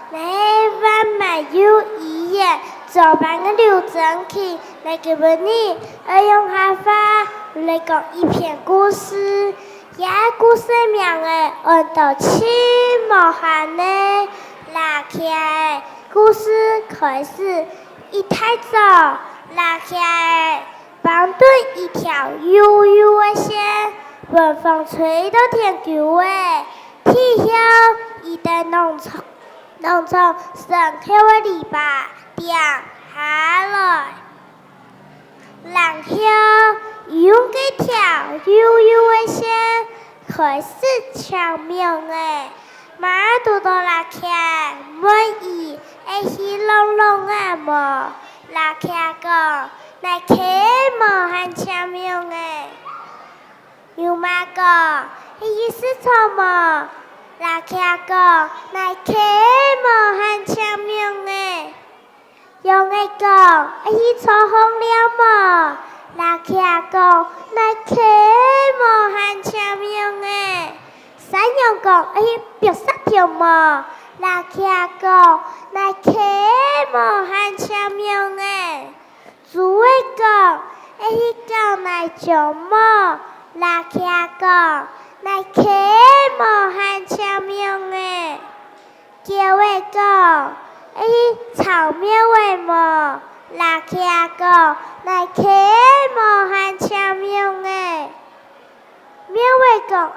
你万没有语言，做班嘅刘正奇，你嘅问你，我用下话来讲一篇故事。也故事名嘅，按到起毛汉呢，拉起来，故事开始。一太早，拉起来，绑对一条悠悠的线，晚风吹到天高诶，天后一袋农场上口的篱笆掉下来，然后用这条悠悠的线开始唱名诶，马肚到拉起来，满意会去隆隆啊么？拉起来讲，来开么喊唱名诶，有嘛讲？意思错么？拉起来讲，来开么喊唱名诶，用个讲，去错红了么？拉起来讲，来开么喊唱名诶，三样讲，别杀掉么？拉起来讲，来开么喊唱名诶，主位讲，讲来做么？拉起来讲，来开么喊唱名诶，叫位讲，草苗位么？拉起来讲，来开么喊唱名诶，苗位讲，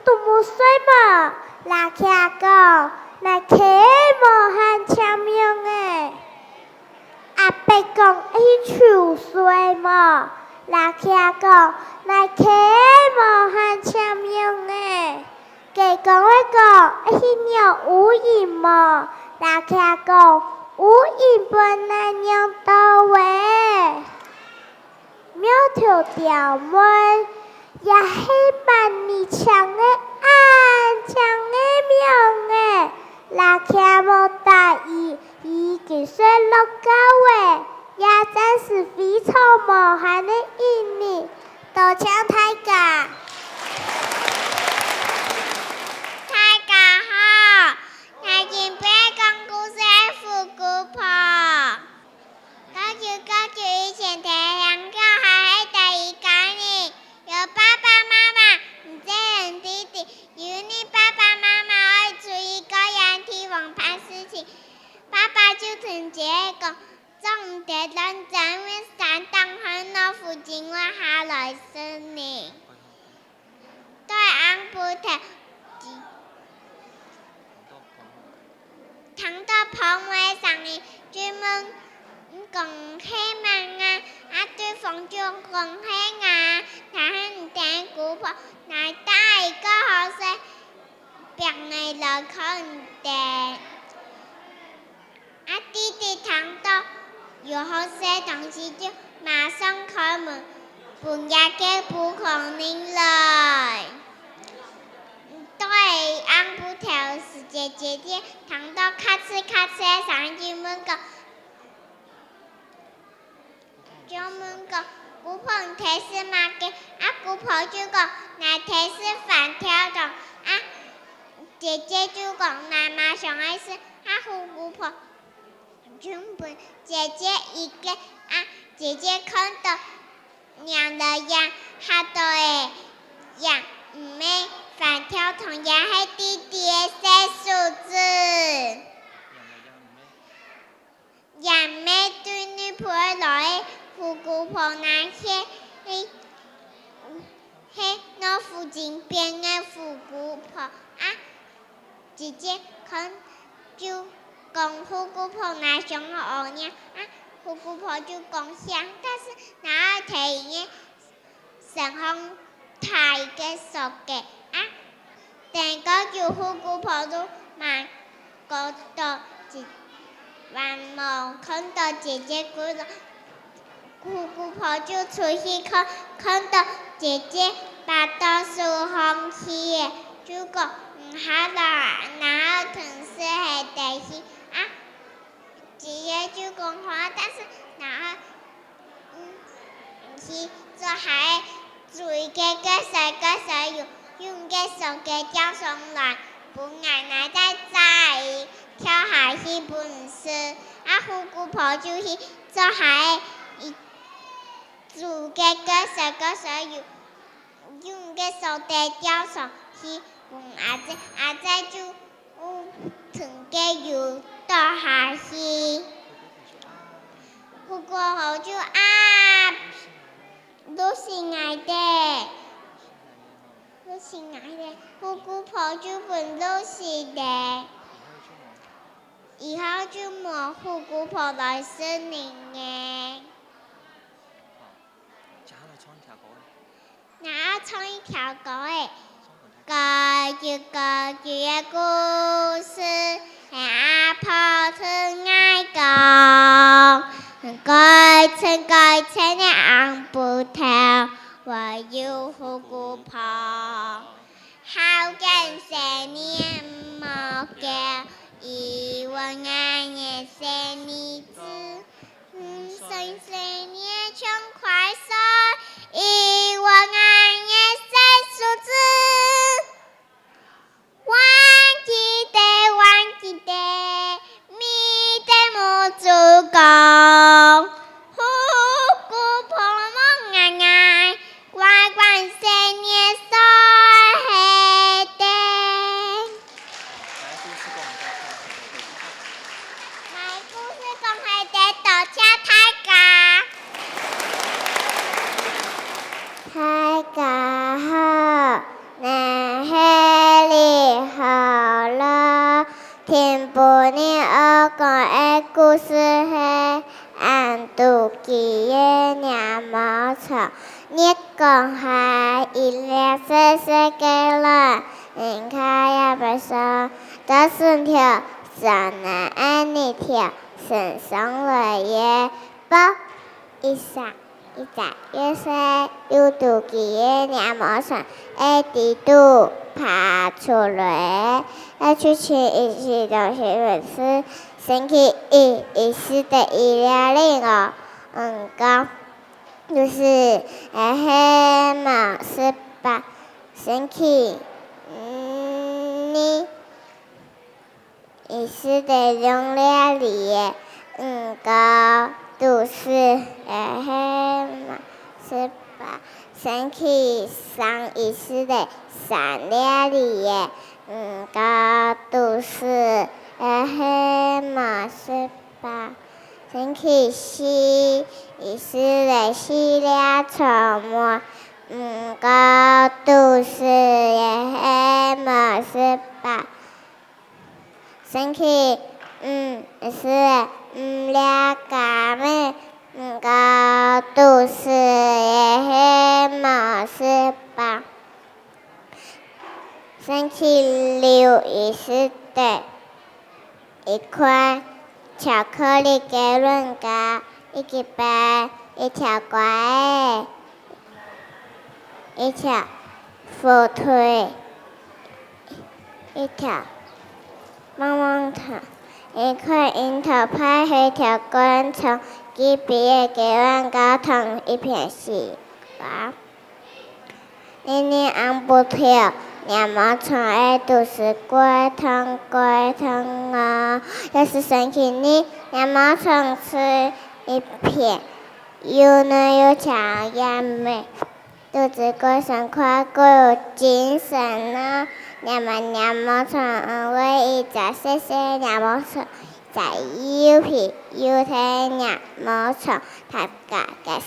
都冇水么？拉起来讲，来开么喊唱名诶，阿伯讲，潮水么？拉起来讲，来开么喊唱名诶，给讲位讲，鸟有影么？拉起来讲，有影本来鸟到位，苗条条门，也是万里长的安长的名诶，拉起冇大意，已经说落高位，也真是非常无限的意义，多谢大家。大家好，我今天讲故事的复古婆。高以前太阳叫还是第一个呢？有爸爸妈妈，唔知人弟弟，有你爸爸妈妈爱出一个人去玩办事情，爸爸就同姐讲，总唔得认真，因为山当很多附近我下来森林，对安不头。躺到棚位上面，专门讲黑曼啊，对方就讲黑啊，他很听古婆，来打一个好势，别来了看的。弟弟躺到有好些东西就马上开门，半夜嘅不可能来。对，安不条是姐姐的，躺到咔哧上去门口，就门口，姑婆提示嘛嘅，姑婆就讲，来提示反跳动，姐姐就讲，来马上爱是，呼姑婆，原本姐姐一个，姐姐看到娘的样，她都会样，唔咩。反跳同也係弟弟嘅寫數字，人咩對女婆來富姑婆那些那附近邊嘅富姑婆姐姐看就講富姑婆那上學呢，富姑婆就講想，但是那睇嘅成行太嘅熟嘅。但個叫富姑婆都買嗰度，還冇看到姐姐過來，富姑婆就出去看到姐姐把大樹放棄，就講唔下啦，然後同事係第一，姐姐就講話，但是然後去就係最個細用嘅手機叫上來，本奶奶在跳下去，一本书，虎姑婆就是做下做个歌手用个手袋吊上去，阿仔就从个油倒下去，虎姑婆就都是爱的。都是爱的，虎姑婆就本都是的，以后就冇虎姑婆来森林嘅。那唱一条歌诶，歌住嘅故事，係阿婆親愛講，改成嘅硬布頭。我要虎姑婆，好近10年冇見，希望愛年10年10年長快樂，希望愛年10數字，忘記得，咪得冇足夠。聽不你我講的故事係俺肚臍的娘毛蟲，你講係一粒細細嘅卵，你看也不說，大順條上來愛你跳，身上落葉抱一下。一眨月色，有肚臍的娘毛蟲，一滴肚爬出來，出去一起東西文字，星期一時的120講，就是黑毛18，星期你一時的220講。都是黑馬18，星期3一時的320個都是黑馬18，星期4一時的4週末個都是黑馬18，星期5是2個妹個都是黑毛18，星期6一時的一塊巧克力嘅潤個一個杯一條怪一條火腿一條棒棒糖。一塊櫻桃派黑條昆蟲，幾筆嘅軟膠糖一片西瓜。年年硬布條，娘毛蟲愛都是龜湯啊！要是星期日，娘毛蟲吃一片，又嫩又強又美，肚子過爽快過有精神啊！娘毛蟲為一隻細細娘毛蟲，在又皮又細娘毛蟲，它個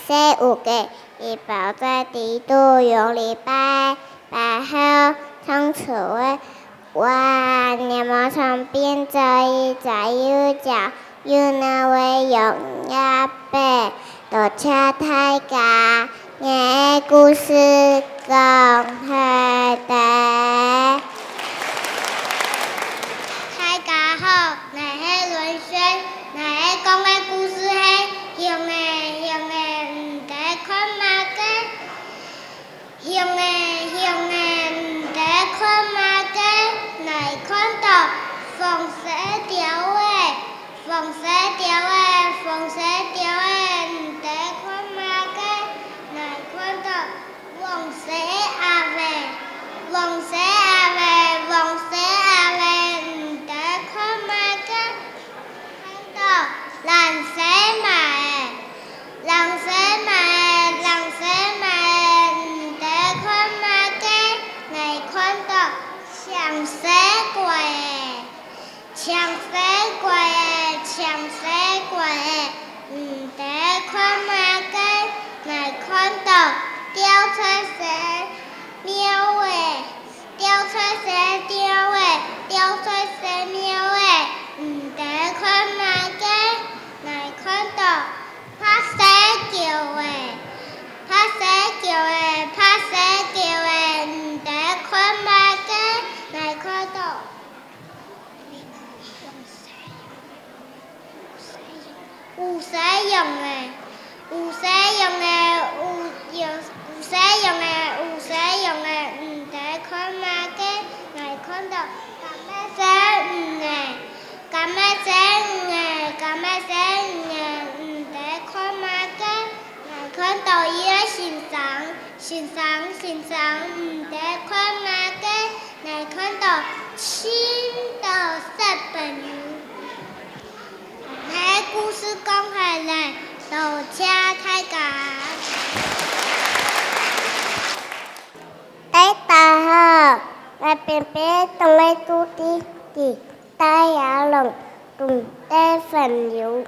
細有個一包在地肚用力擺後長出來，哇！娘毛蟲變做一隻又叫又嫩為用呀背，多謝大家，我故事講下的。講嘅故事係用嘅唔得看馬嘅，用嘅唔得看馬嘅，來看到紅色條嘅，紅色條嘅唔得看馬嘅，來看到黃色阿妹，黃色阿妹唔得看馬嘅。出蛇喵诶，钓出蛇钓诶，钓出蛇喵诶，唔得看马嘅，来看到拍蛇叫诶，拍蛇叫诶，拍蛇叫诶，唔得看马嘅，来看到。有使用诶，有使用诶，有使用诶，有使用诶，唔得看马嘅，来看到咁咩使唔诶，咁咩使唔诶，咁咩使唔诶，唔得看马嘅，来看到伊个欣赏，唔得看马嘅，来看到青岛小朋友。睇故事講下來，到車太架。大好，我便便同你做啲大牙龍同大朋友。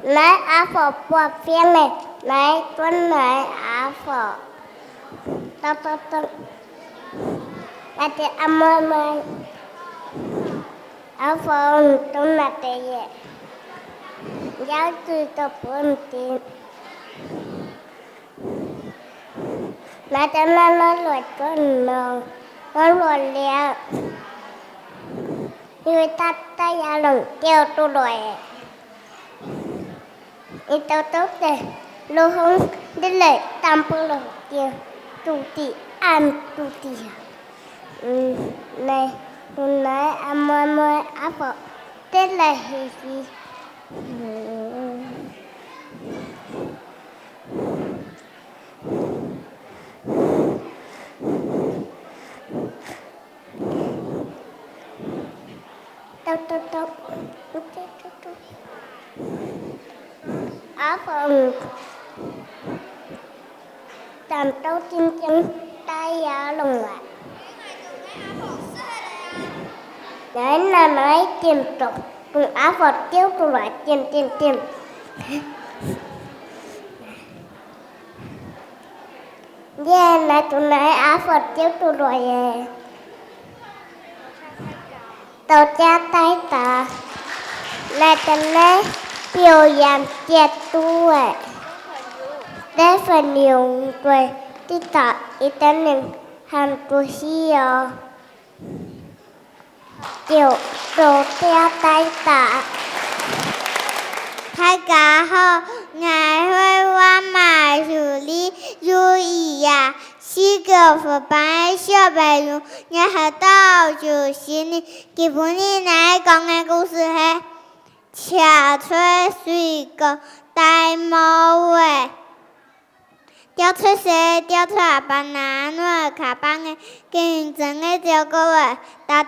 Lấy áo phở bò phiên này, lấy tuấn lấy áo phở. Tao. Là thì ăn mơ. Áo phở tuấn là thì vậy. Giáo sư tập ơn tiền. Là cho nó lột con nó lột lẹ. Người ta ra lần kêu tôi lột. Ý tao tốt rồi. Lúc không đi lại tạm bơ lột kêu. Tụ tì ăn tụ tì. Này hôm nay ăn mơ áo phở. Tết là gì? Tao. Áo phở tạm tao chinh tay lồng lại. Đấy là nói tiền trộm. Áo phở tiêu tụ lại tiền. Yeah, là tụi này áo phật chiếu tụi rồi về. Tàu cha tay ta. Là tụi này biểu diễn chết tuổi. Để phần nhiều tuổi. Tí ta ý tên nên hàm tụi xí ở. Kiểu tàu cha tay ta.大家好，我会画马助理如意呀，是个副班的小朋友，我还到就心里，基本里来讲的故事是车吹水果大毛尾，吊吹蛇吊吹阿爸拿诺卡邦的，跟真的这个尾，哒，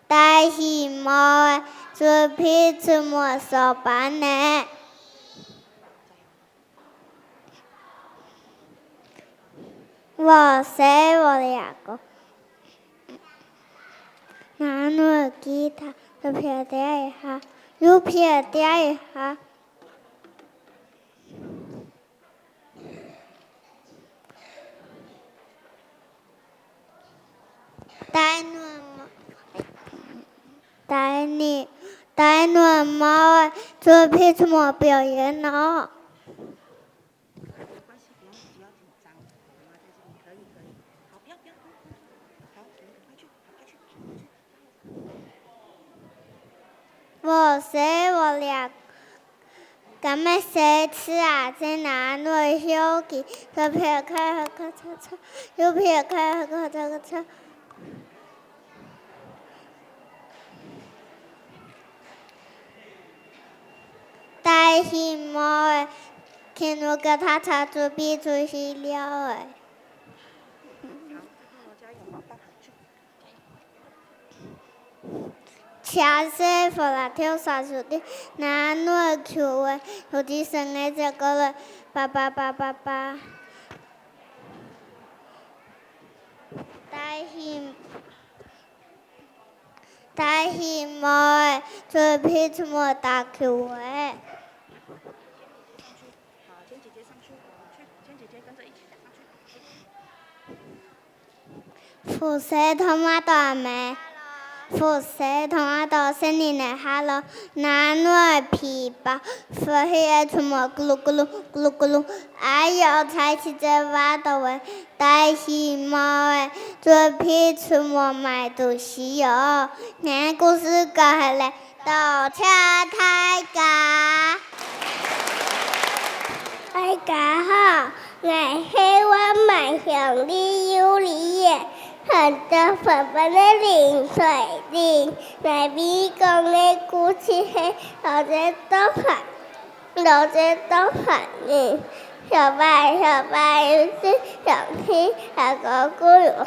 大喜毛的。做皮出没手办呢？我写我两个，拿诺吉他，又撇掉一下，又撇掉一下。大暖猫做皮出没表演呢。我写我俩，咱们谁吃啊？在哪里休息？左撇开和车，右撇开和这个车。大喜猫诶，看我给他擦出鼻出细了诶。车色佛拉跳沙树的，那诺球诶，有的生诶这个了，爸。大希望最皮怎么打球诶？请姐姐上去，请姐姐跟着一起上去。去。辐射同我大咩？辐射同我大森林的Hello，南外琵琶，飞起出没咕噜咕噜咕噜咕噜，哎呦，才起这挖到喂，大希望诶，最皮出没买东西哟，念故事讲下来，到车大家。大家好，我希望迈向你有理嘅。很多粉粉的零水晶，来美讲的故事係老者都很呢。小白是小天下個孤獨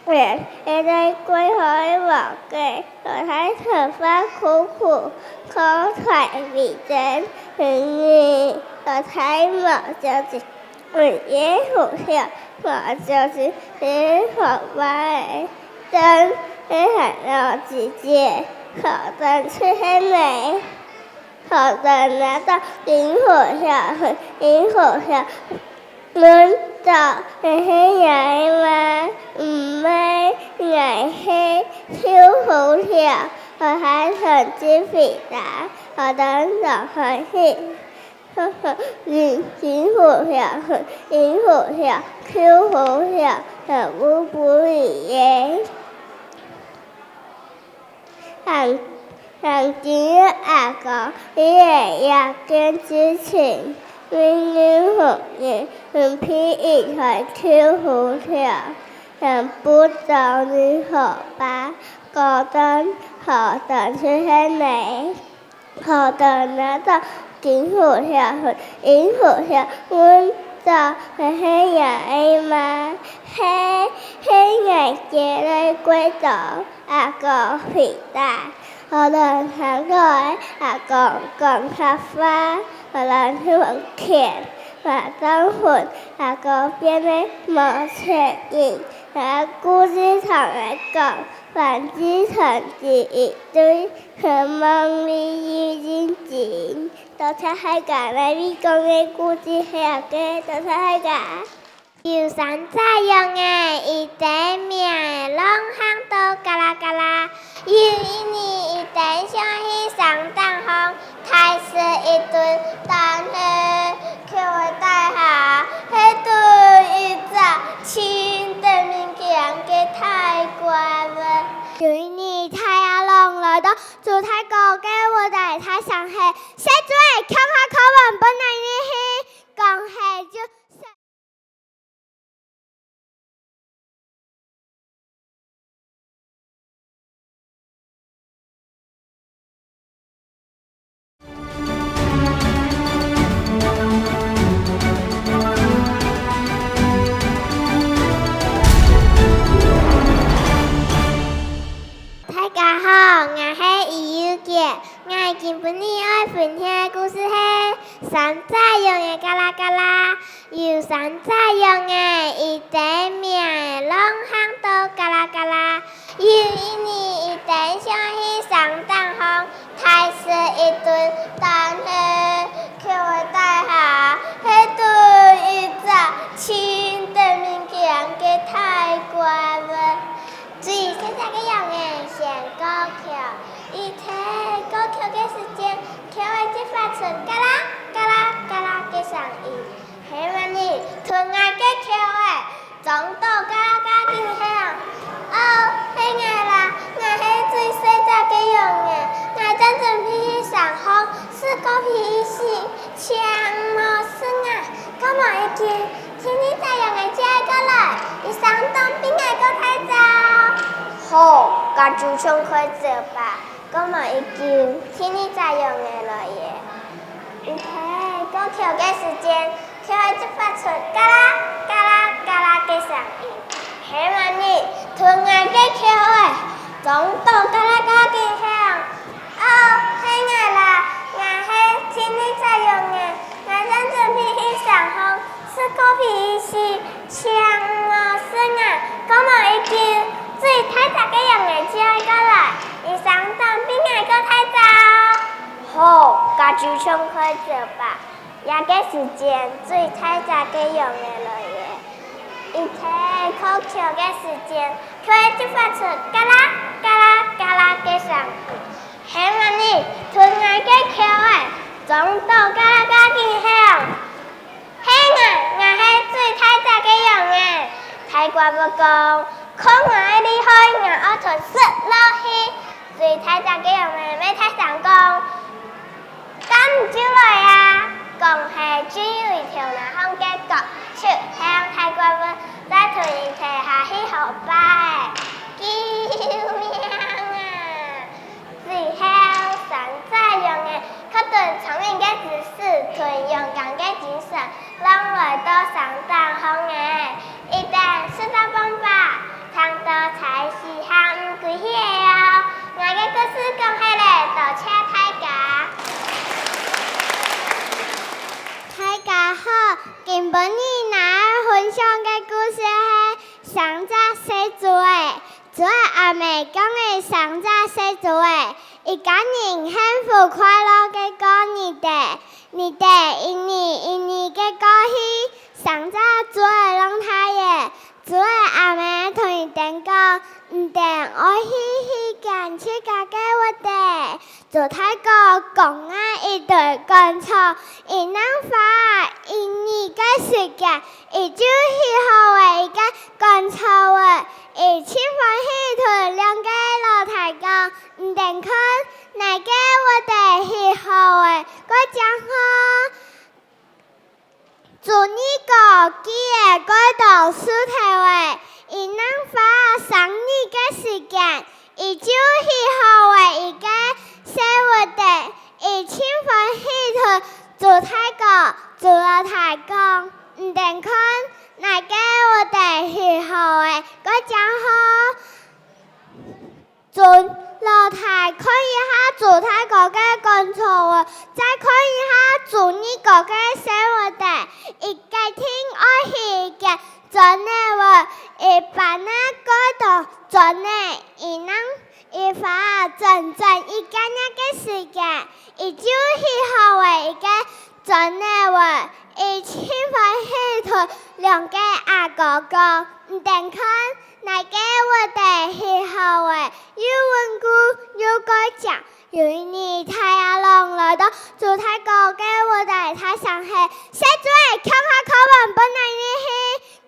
人，你在歸海望嘅，我睇長花苦，口才微真，我睇毛就是也好笑。我就是很好玩，真很让姐姐好的吃很美，好的拿到萤火下，轮到很矮嘛，唔係矮黑超好跳，我還很知肥大，我的手很細。萤火下，超好笑，又不耶。行見阿哥，也跟之前，永好嘅，皮一台超好跳，人不找你好吧，覺得好的是很美，好的拿到。萤火下，我就很矮嘛，很矮嘅咧鬼度，阿個肥大，我能行過阿個講咖花，我能去玩劇，話當款阿個變咧冇出現，阿故事同嚟講，凡之成字一堆，向望你已經剪。到出海噶，來美講嘅故事係嘅，到出海噶。要山楂用嘅，一袋麵，兩行都嘎啦嘎啦。要一年一袋上去上當紅，太是一頓當去，叫我帶下，喺度一隻青的面鏡嘅太乖了。有一年太陽龍來到做太高嘅我哋太上去，寫嘴靠文本嚟呢去講係就。大家好，我係余友傑，我今晡日愛分享嘅故事係山楂用嘅嘎啦嘎啦，有山楂用嘅一袋麵，兩行都嘎啦嘎啦，有一年一袋上去上當紅，太是一頓當去，叫我帶下，喺度一隻青的面鏡嘅太乖了。注意現在嘅用嘅先高橋，一睇高橋嘅時間，橋會即發出嘎啦嘎啦嘎啦嘅聲音。係咪呢？同我嘅橋誒，撞到嘎啦嘎嘅響。哦，係我啦，我係最細隻嘅用嘅，我真正皮上紅，是個皮絲，長毛絲啊，咁我一見，天天在用嘅這個來，一上當邊嘅個太早。好，咁就上開做吧。咁我已經天天在用嘅了耶。你睇，高橋嘅時間，橋會即發出嘎啦嘎啦嘎啦嘅聲音。係咪呢？同我嘅橋誒，撞到嘎啦嘎嘅響。哦，係我啦，我係天天在用嘅，我真正皮上紅，是個皮絲，長毛絲啊，咁我已經。最太早嘅人嘅只愛過來，而上當邊個個太早？好，咁就衝開走吧。也嘅時間最太早嘅人嘅來嘅，而且靠橋嘅時間，佢就發出嘎啦嘎啦嘎啦嘅聲音。係咪呢？同我嘅橋誒，撞到嘎啦嘎嘅響。係我係最太早嘅人誒，太怪不講。可愛厲害，我從失落去，最太早嘅人咪太成功，咁就來啊！講係只有一條南方嘅歌，出向太怪物，再同人睇下去後拜，救命啊！最後上載用嘅，確斷聰明嘅知識，同勇敢嘅精神，讓來到上當紅嘅，一旦識到方法。唱到才是行唔過去哦！我嘅故事講起來，多謝大家。大家好，今晡日我分享嘅故事係上早寫作嘅，做阿妹講嘅上早寫作嘅，一家人幸福快樂嘅過日子，你哋一年嘅過去，上早做讓太爺。做阿妹同伊哋講，唔定我嘻間切家嘅我哋，做太個講啊一對講錯，伊能發一年嘅時間，伊就以後嘅一個講錯嘅，伊千歡喜同兩個老太講，唔定看哪個我哋以後嘅個講好。做呢個記嘅嗰度書題為，伊能花3年嘅時間，伊就以後嘅一個生活地，伊千歡喜同做太個，做老太講，唔定看哪個我哋以後嘅個講好，做老太看一下做太個嘅講錯喎，再看一下做呢個嘅生活地。一個聽我戲嘅做呢喎，一把那個度做呢，一能一發整一個那個時間，一就以後嘅一個做呢喎，一千歡喜同兩個阿哥哥，唔定看哪個我哋以後嘅有穩固有個講。有一年，太陽龍來到做太高嘅我哋太上去，寫咗看下課文本來你去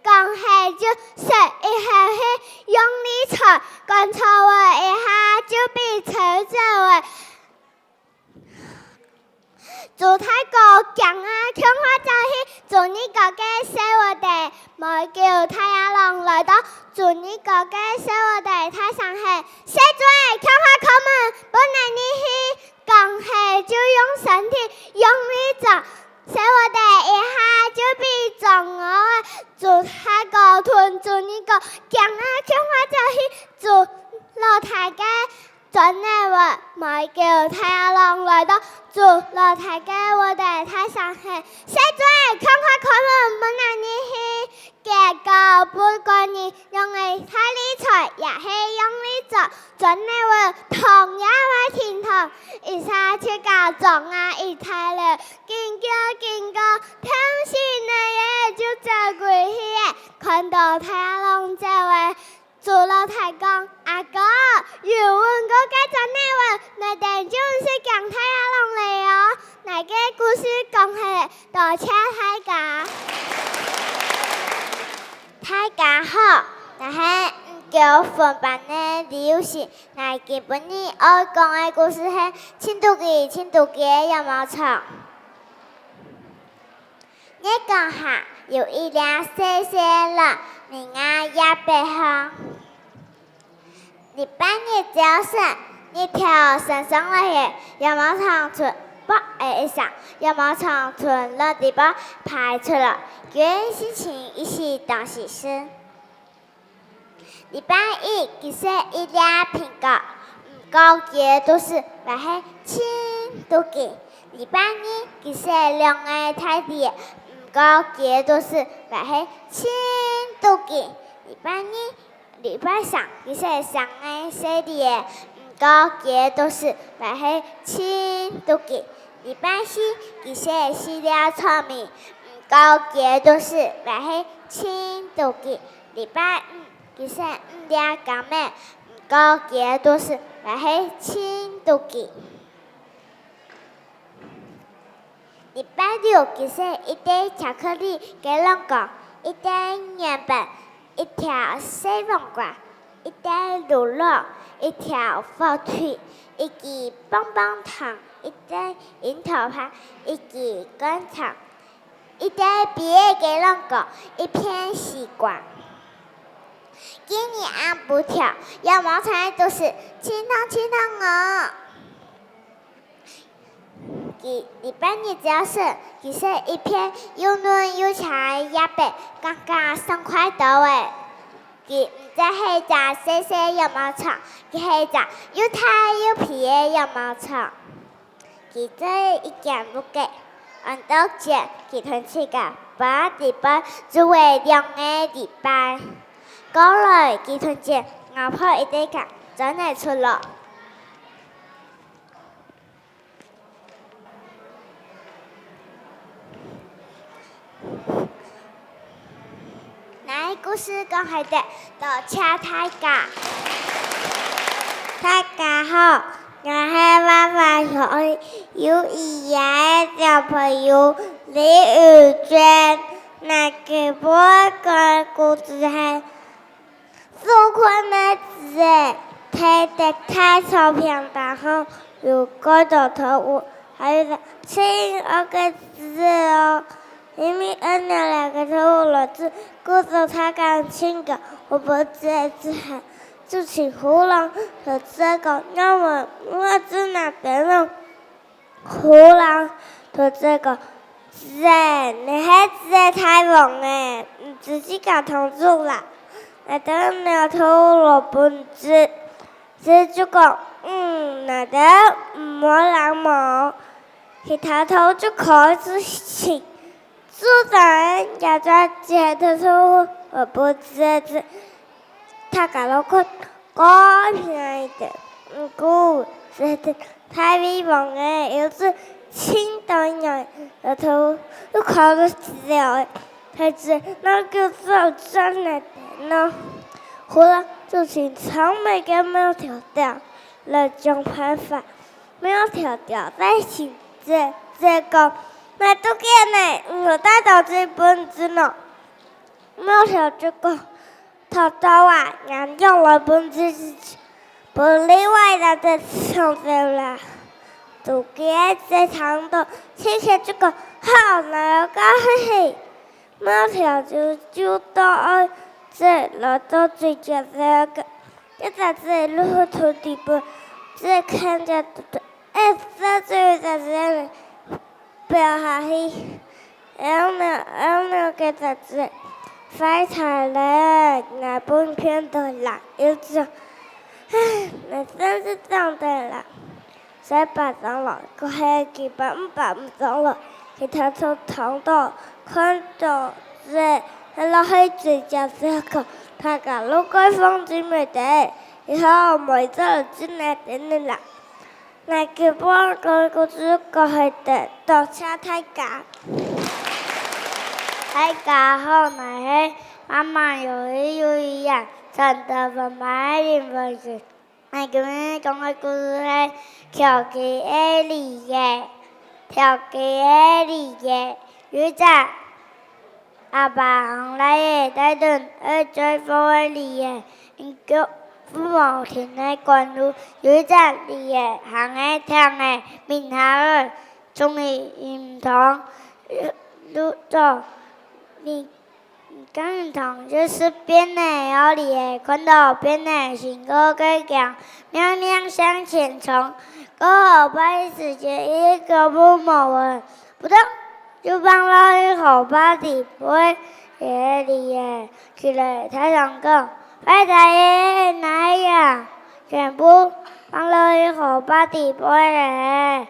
講係就寫一下去用力錯，講錯話一下就被扯走嘅。做太高講啊，聽話就去做呢個嘅寫我哋，冇叫太陽龍來到做呢個嘅寫我哋太上去，寫咗看下課文本來你去講係就用身體用力做，寫我哋一下就被撞我，做太高團做呢個講啊，聽話就去做老太嘅。真係話咪叫太陽龍來到做老太嘅我哋太上去，寫咗看下課文本來你去結構不過你用嚟太理財也係用力做，真係話同樣話天堂，一下去搞撞啊一太了，見個聽時呢嘢就走過去，看到太陽龍這位。做老太講，阿哥，有問過嘅真係話，你哋就是講太陽龍嚟哦，哪個故事講係多謝大家。大家好，我係叫分班嘅李友賢，我今晡日我講嘅故事係青島嘅羊毛廠。你講下，有一輛細細的名啊也背後。你半夜早上，你跳山上來羊毛廠村，啵一聲，羊毛廠村的地方排出了原事情一些東西是。禮拜一佢食一兩蘋果，高級都是買喺青島嘅。禮拜二佢食兩個泰迪，高級都是買喺青島嘅。禮拜二。礼拜三其实上个洗礼的，毋过记都是来迄亲都记。礼拜四其实会死了错物，毋过记都是来迄亲都记。礼拜五其实毋了甘的，毋过记都是来迄亲都记。礼拜六其实一袋巧克力给两个，一袋面粉，一条西凤瓜，一袋乳酪，一条火腿，一支棒棒糖，一袋樱桃派，一支干肠，一袋毕业给两个，一片西瓜。今年按不跳，羊毛菜都是清汤哦。礼拜日只要是其实一片又嫩又长的叶白，刚刚爽快到诶。佮毋知迄只细细羊毛草，佮迄只又大又皮的羊毛草。佮这一件不给，按到节佮团起个8礼拜作为2个礼拜。过来佮团节外婆一直讲，真会出咯。那故事讲起的，到车太家。大家好，我是爸爸小幼儿园的小朋友李宇娟。那个我讲故事是苏困的字，睇得太草坪，然后有个头头，还有亲二个字哦。明明按了2个头了字，故事他讲清个，我不知字就请胡狼和这个，那么我在哪边呢？胡狼和这个字，你还字太忙哎，你自己搞通住了。那等了头了本字，这就讲那的莫浪毛，其他头就可以自行。组长也在接的时候，我不知道他搞了个高便宜的，故是太威猛了，又是青岛人，然后又考了资料，他是那个早上来的呢，后来就请草莓给没有调掉，那种办法没有调掉，再请这个。那都给呢，我带到这本子呢。没有调这个，淘到啊，俺用了本子不另外的这上走了，都给这长的，谢谢这个好难搞嘿，没有调就到这了，到最近这个，就在这路途底部，这看着这最在这里。不要客氣，有沒有給他子快彩嘞？那本片的啦，有種，那真是這樣的啦。誰把上了，個黑給把上了，給他從堂到看到這，他老黑嘴角這個，他個路過風景美的，以後每週進來點啦。那個我個故事講係的，到車太假，太假後來媽媽有一樣，真的不買零食。那個講嘅故事係調給愛麗嘅，調給愛麗嘅，有隻阿爸行來嘅，帶動最後愛麗嘅，父母親的關路，有一隻你嘅行嘅聽嘅，面下嘅中意唔同，路咗你跟唔同就是變的有你嘅看到變的性格嘅樣，喵喵向前衝，過後把時間一個不毛問，不動就幫了一口把底杯也你嘅起來太上個。快點來呀！全部放了一口把底杯人，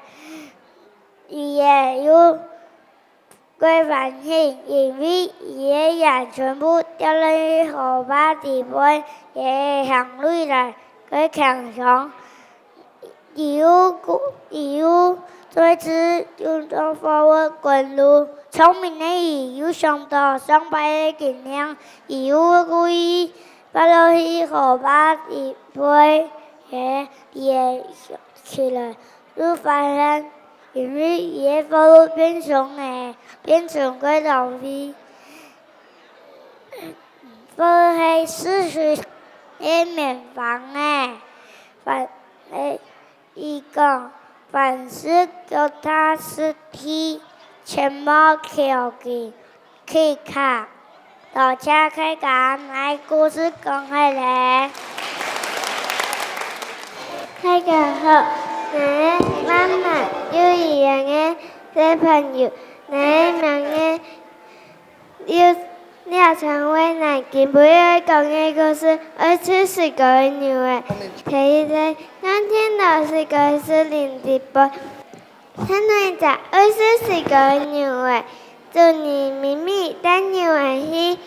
也有归反应，因为伊人全部掉落去河坝底部，也行落来，佢强壮。有最次运动发温滚路，聪明的伊有上到上百的斤量，伊有故意掉落去河坝底部，也起来，就发现因为伊的发温变成个老飞，发是四十的面房伊讲，凡是脚踏实地，全部靠去卡。大家开讲，来故事讲起来。大家好，我是妈妈幼儿园的小朋友，我名叫廖成伟，我今天讲的故事是个牛的。第一天，当天老师讲是零直播，现在在是个牛的。祝你咪咪带牛的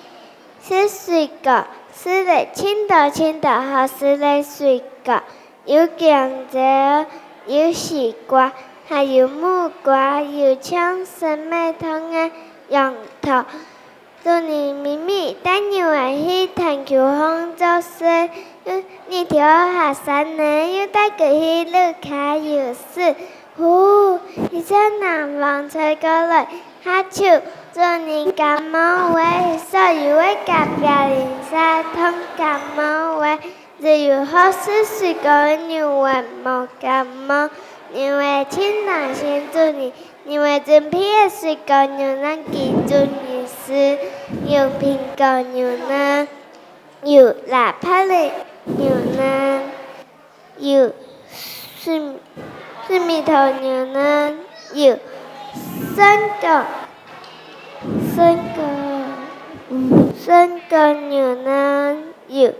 去水果，是的，青岛好吃的水果，有香蕉，有西瓜，还有木瓜，有抢生麦糖的杨桃。祝你咪咪带牛儿去探求红枣树，你跳下山呢，又带佢去路卡有事。一阵南风吹过来，下树。祝你感冒喂，所有的隔壁邻舍通感冒喂，只有好吃水果牛儿冇感冒。因为亲人先祝你，因为真皮的水果牛奶记住你是有苹果牛奶，有腊八的牛奶，有水蜜桃牛奶，有生果牛奶，有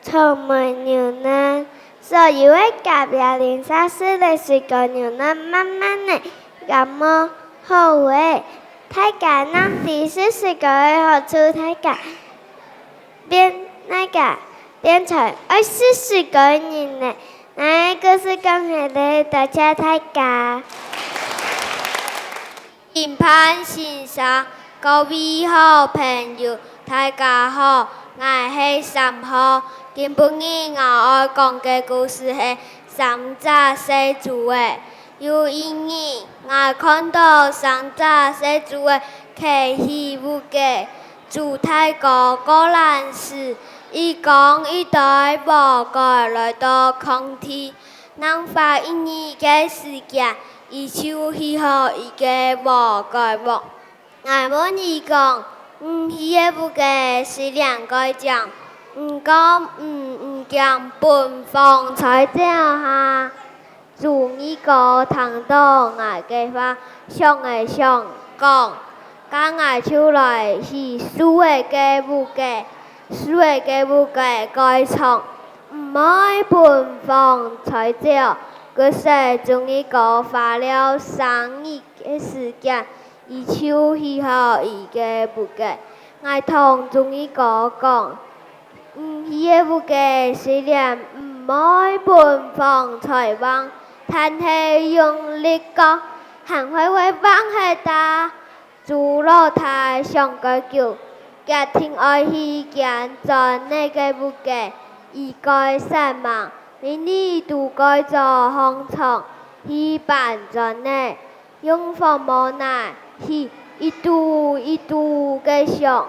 草莓牛奶。所有的隔壁邻舍吃的水果牛奶，慢慢的感冒好诶。大家能知识水果的好处，大家变成爱吃水果的人呢。故事讲起来，大家。评判欣赏各位好朋友，大家好，我是3號。今日我要讲嘅故事是三只小猪的。有一年，我看到三只小猪的去戏舞嘅，猪太哥果然是一公一对无改来到空地，能发一年嘅时间，伊就去好一个无改无。我问伊讲，戏嘅舞嘅是两个奖。唔讲本方才这下，祝你个听到我嘅话，想讲，讲我出来是输嘅舞嘅改唱，唔爱本方才这，佢说祝你个花了3年嘅时间，伊就去好伊嘅舞嘅，我同祝你个讲。伊个舞嘅虽然唔爱本方才旺，但系用力个，行快往下打，做老太上个桥，家庭爱去见在那个舞嘅，伊该散忙，你都该做行场，去办在内，用父母奶去一度嘅上，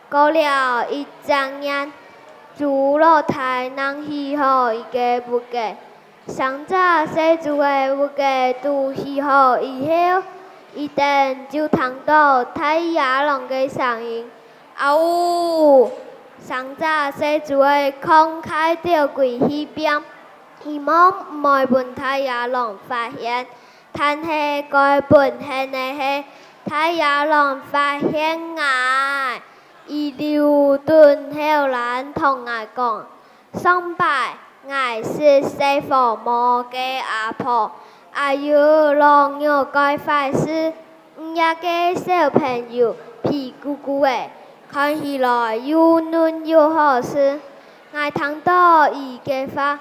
过了一整年。做老太能去好伊个舞嘅，三只小猪的舞嘅都去好以后，一等就听到太阳龙嘅声音，呜！三只小猪的空开着跪去边，希望唔会被太阳龙发现，但系该本现的是太阳龙发现我。伊留顿后人同我讲，上拜我是师父母嘅阿婆，有long有该法师，一个小朋友皮鼓鼓的，看起来又嫩又好吃。我听到伊嘅话，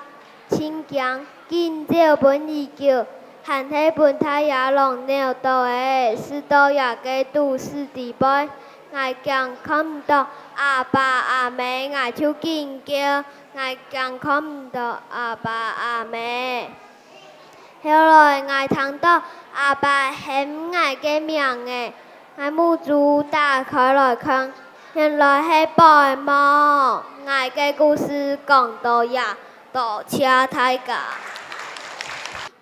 亲强，今朝本伊叫，还是本太也浪鸟到的，是到也嘅都市地位。我càng看唔到阿爸阿妹，我就驚叫。我càng看唔到阿爸阿妹。後來我聽到阿爸喊我嘅名嘅，我母豬打開來看，原來係白貓。我嘅故事講到也，多謝大家。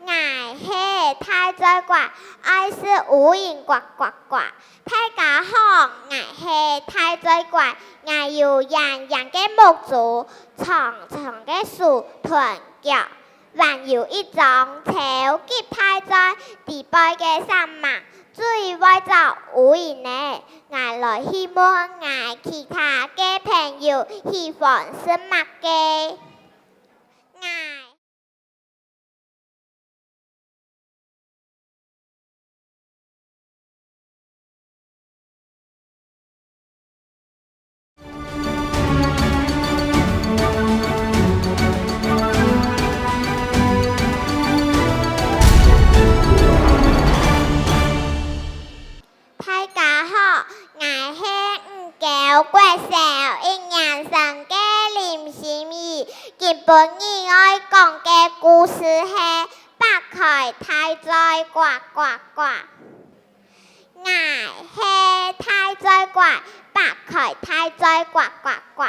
我係太宰怪，愛是烏蠅呱呱呱。大家好，我係太宰怪，我有圓圓嘅木柱，長長嘅樹團腳，還有一張超級太宰地背嘅衫嘛，最會做烏蠅呢。我來希望我其他嘅朋友喜歡是乜嘅？我。大家好，我係5九國小1年生嘅林心怡。今晡日愛講嘅故事係白開太宰呱呱呱。我係太宰怪，白開太宰呱呱呱。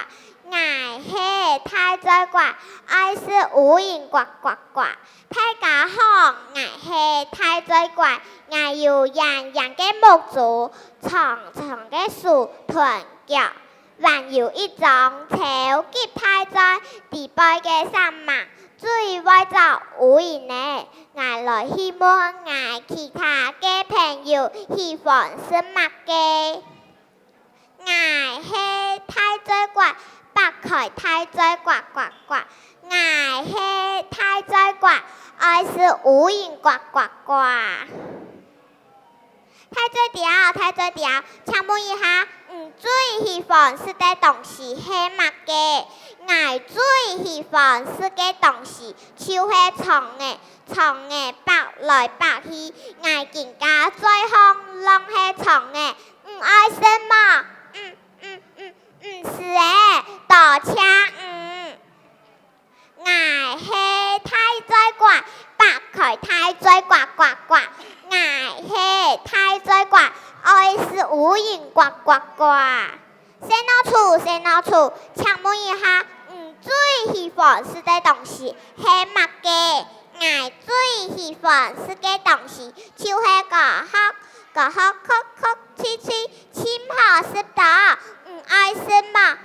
我係太宰怪，愛是烏蠅呱呱呱。大家好，我係太宰怪，我有圓圓嘅木柱，長長嘅樹團腳，還有一張超級太宰地背嘅衫嘛，最會做烏蠅呢。我來希望我其他嘅朋友喜歡是乜嘅？我係太宰怪，白開太宰呱呱呱。我係太宰怪，愛是烏蠅呱呱呱。太宰條，太宰條，請問一下，最喜歡食嘅東西係乜嘅？我最喜歡食嘅東西就係蟲嘅，蟲嘅白來白去，我更加最好攏係蟲嘅，愛什麼？是誒，多謝我係太宰怪，白開太宰呱呱呱。我係太宰怪，愛是烏蠅呱呱呱。細佬，請問一下，最喜歡食嘅東西係乜嘅？我最喜歡食嘅東西就係個殼脆脆，真好食的。愛什麼？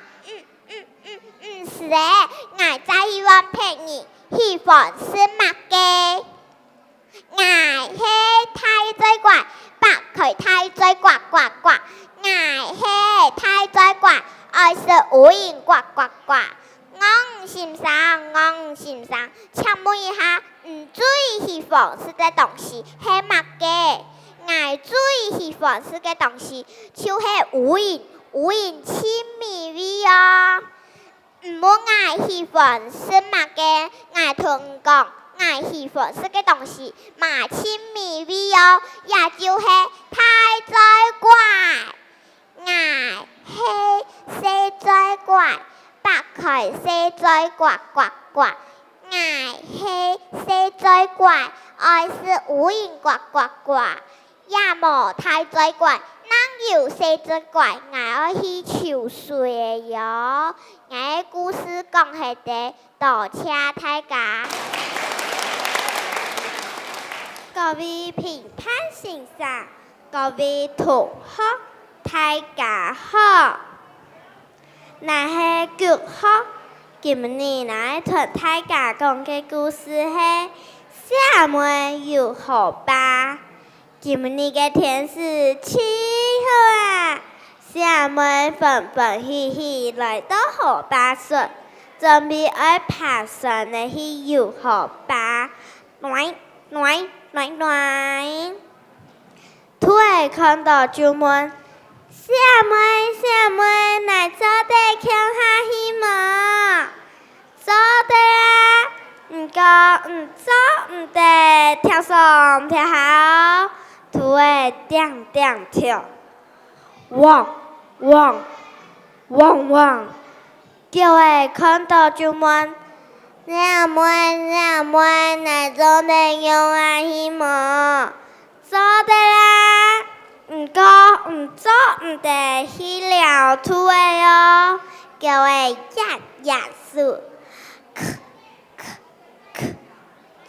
是誒，我在希望朋友喜歡是乜嘅？我係太宰怪，白開太宰呱呱呱。我係太宰怪，愛是烏蠅呱呱呱。我先生，請問一下，最喜歡食嘅東西係乜嘅？我最喜歡食嘅東西就係烏蠅千味味啊！唔好我喜歡食乜嘅，我同講。我喜歡食嘅東西嘛千味味哦，也就係太宰怪。我係太宰怪，白開太宰呱呱呱。我係太宰怪，愛是烏蠅呱呱呱。也無太宰怪，哪有太宰怪？我要去抽水喲。我嘅故事講係啲，多謝大家。各位評判先生，各位同學，大家好。我係9號，今日來同大家講嘅故事係小妹有好吧。今日嘅天氣真好啊，小妹歡歡喜喜來到河壩上，準備愛爬山的去遊河壩。突然看到就问：小妹，来做地强下去无？做地啊，毋过毋做毋得，跳上跳下，突然点点跳，汪汪汪汪，叫诶看到就问。小妹，来做地强下去无？做得啦，毋过毋做毋得，去了土诶哦，叫诶呀数，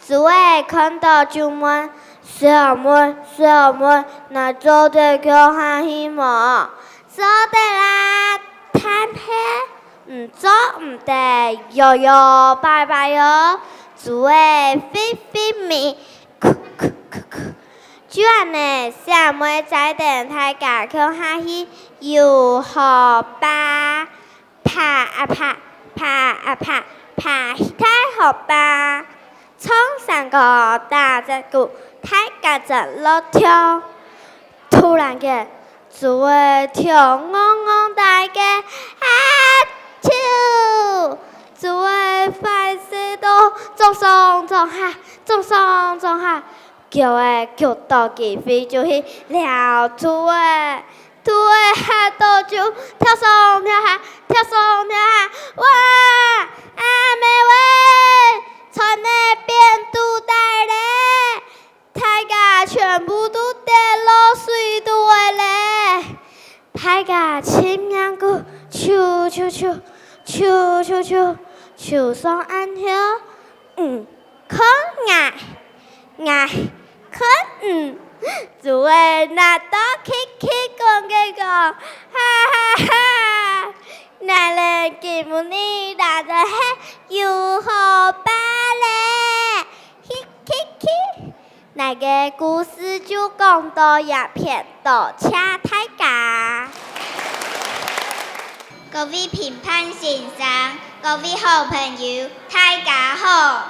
主诶看到就问：小妹，来做地强下去无？做得啦，摊平。毋做毋得，摇摆摆哦，主诶飞咪，就安尼，小妹在等大家跳下去，又好吧，拍太好吧，冲上个大只鼓，大家正落跳，突然间，主诶跳大家主诶快死都撞上下，叫诶叫到几飞就去了土诶下到就跳上跳下，哇！妹喂，船诶变肚带咧，大家全部都跌落水肚诶咧，大家亲两个手上按后，看主诶那多讲，哈，那人见不你打着嘿，又好吧嘞，那个故事就讲到一片多谢大家。各位评判先生，各位好朋友，大家好。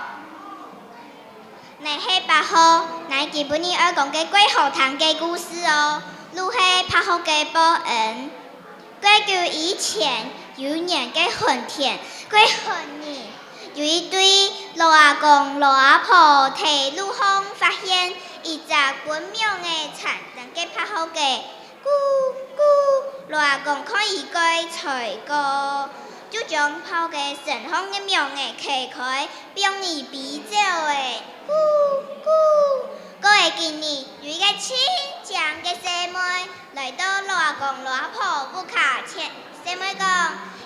你是8号，咱今晡日要讲个过河塘的故事哦。你是8号的报恩。过久以前，有年个春天，过寒日，有一对老阿公、老阿婆在路上发现一只滚苗的蝉，等个8号的咕咕。老阿公看伊个吹歌，就将泡个身上的苗个开开，并伊比照的咕咕。过个今年有一个亲强的姐妹来到老阿公老阿婆屋卡前，姐妹讲，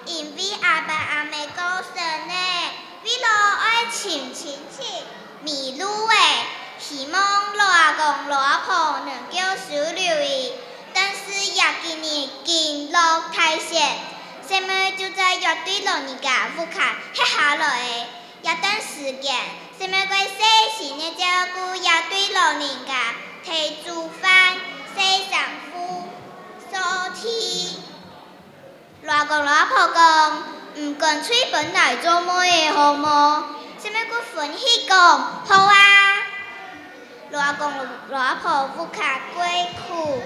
因为阿爸阿妹过生呢，为了爱亲迷路的，希望老阿公老阿婆能够收留伊。但是也今年经落太险，姐妹就在乐队老人家屋卡歇下来的一段时间，姐妹会细心的照顾乐队老人家，提煮饭、洗衫裤、扫地。老阿公老阿婆讲，干脆本来做妹的好无？姐妹佫欢喜讲，好啊。老阿公老阿婆屋卡过苦。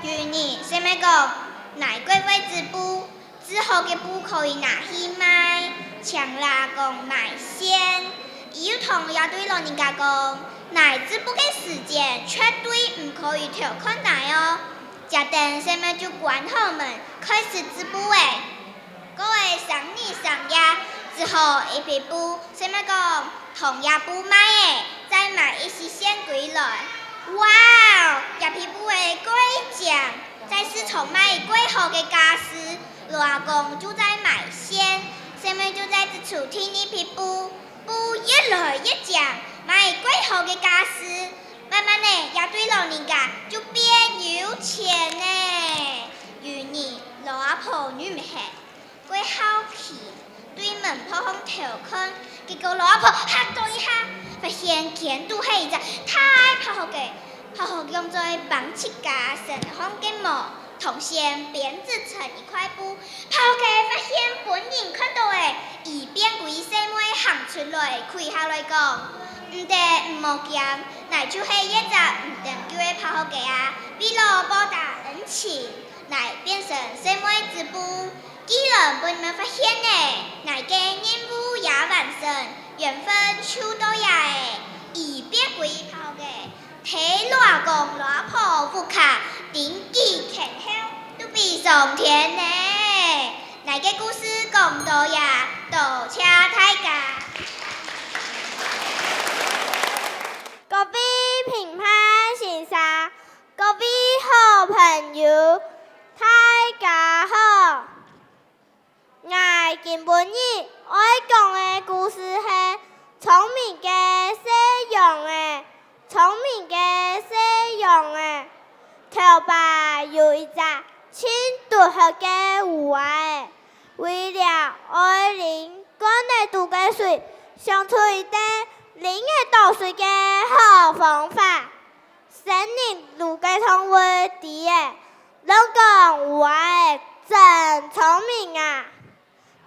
有年，姐妹讲，哪个位置布，之后嘅布可以拿去卖，强拉讲卖先。伊又同乐队老人家讲，哪织布嘅时间绝对唔可以调看大哦。家等姐妹就关好门，开始织布诶。各位上日上夜之后一批布，姐妹讲同样布卖诶，再买一些线归来。哇！一批布的贵奖，再是从买贵好的家私，老阿公就在买线，姐妹就在这处听一批布越来越强，买贵好的家私，慢慢的也对老人家就变有钱呢。有年老阿婆女唔系，过好奇对门铺上调侃，结果老阿婆吓到一下。发现前度係一隻太好用在綁起架身上嘅毛，同時編織成一塊布。跑嘅發現本人看到嘅，伊變為細妹行出来开口来讲，唔得唔冒惊，乃就是一只唔能叫的跑好嘅啊，为了报答恩情，乃变成生妹之步。既然被你们发现呢，乃嘅任务也完成，缘分就到也诶，以别归跑嘅，睇偌公偌婆不卡，顶记前后都比上天呢。乃嘅故事讲到也，多谢大家。各位评判先生，各位好朋友，大家好。我今本日爱讲的故事是聪明的西洋的，聪明的西洋的。头巴有一只清独学的户外，为了爱啉干的渡个水，想出一个零的倒水的好方法。森林渡个通会滴的，拢讲户外真聪明啊！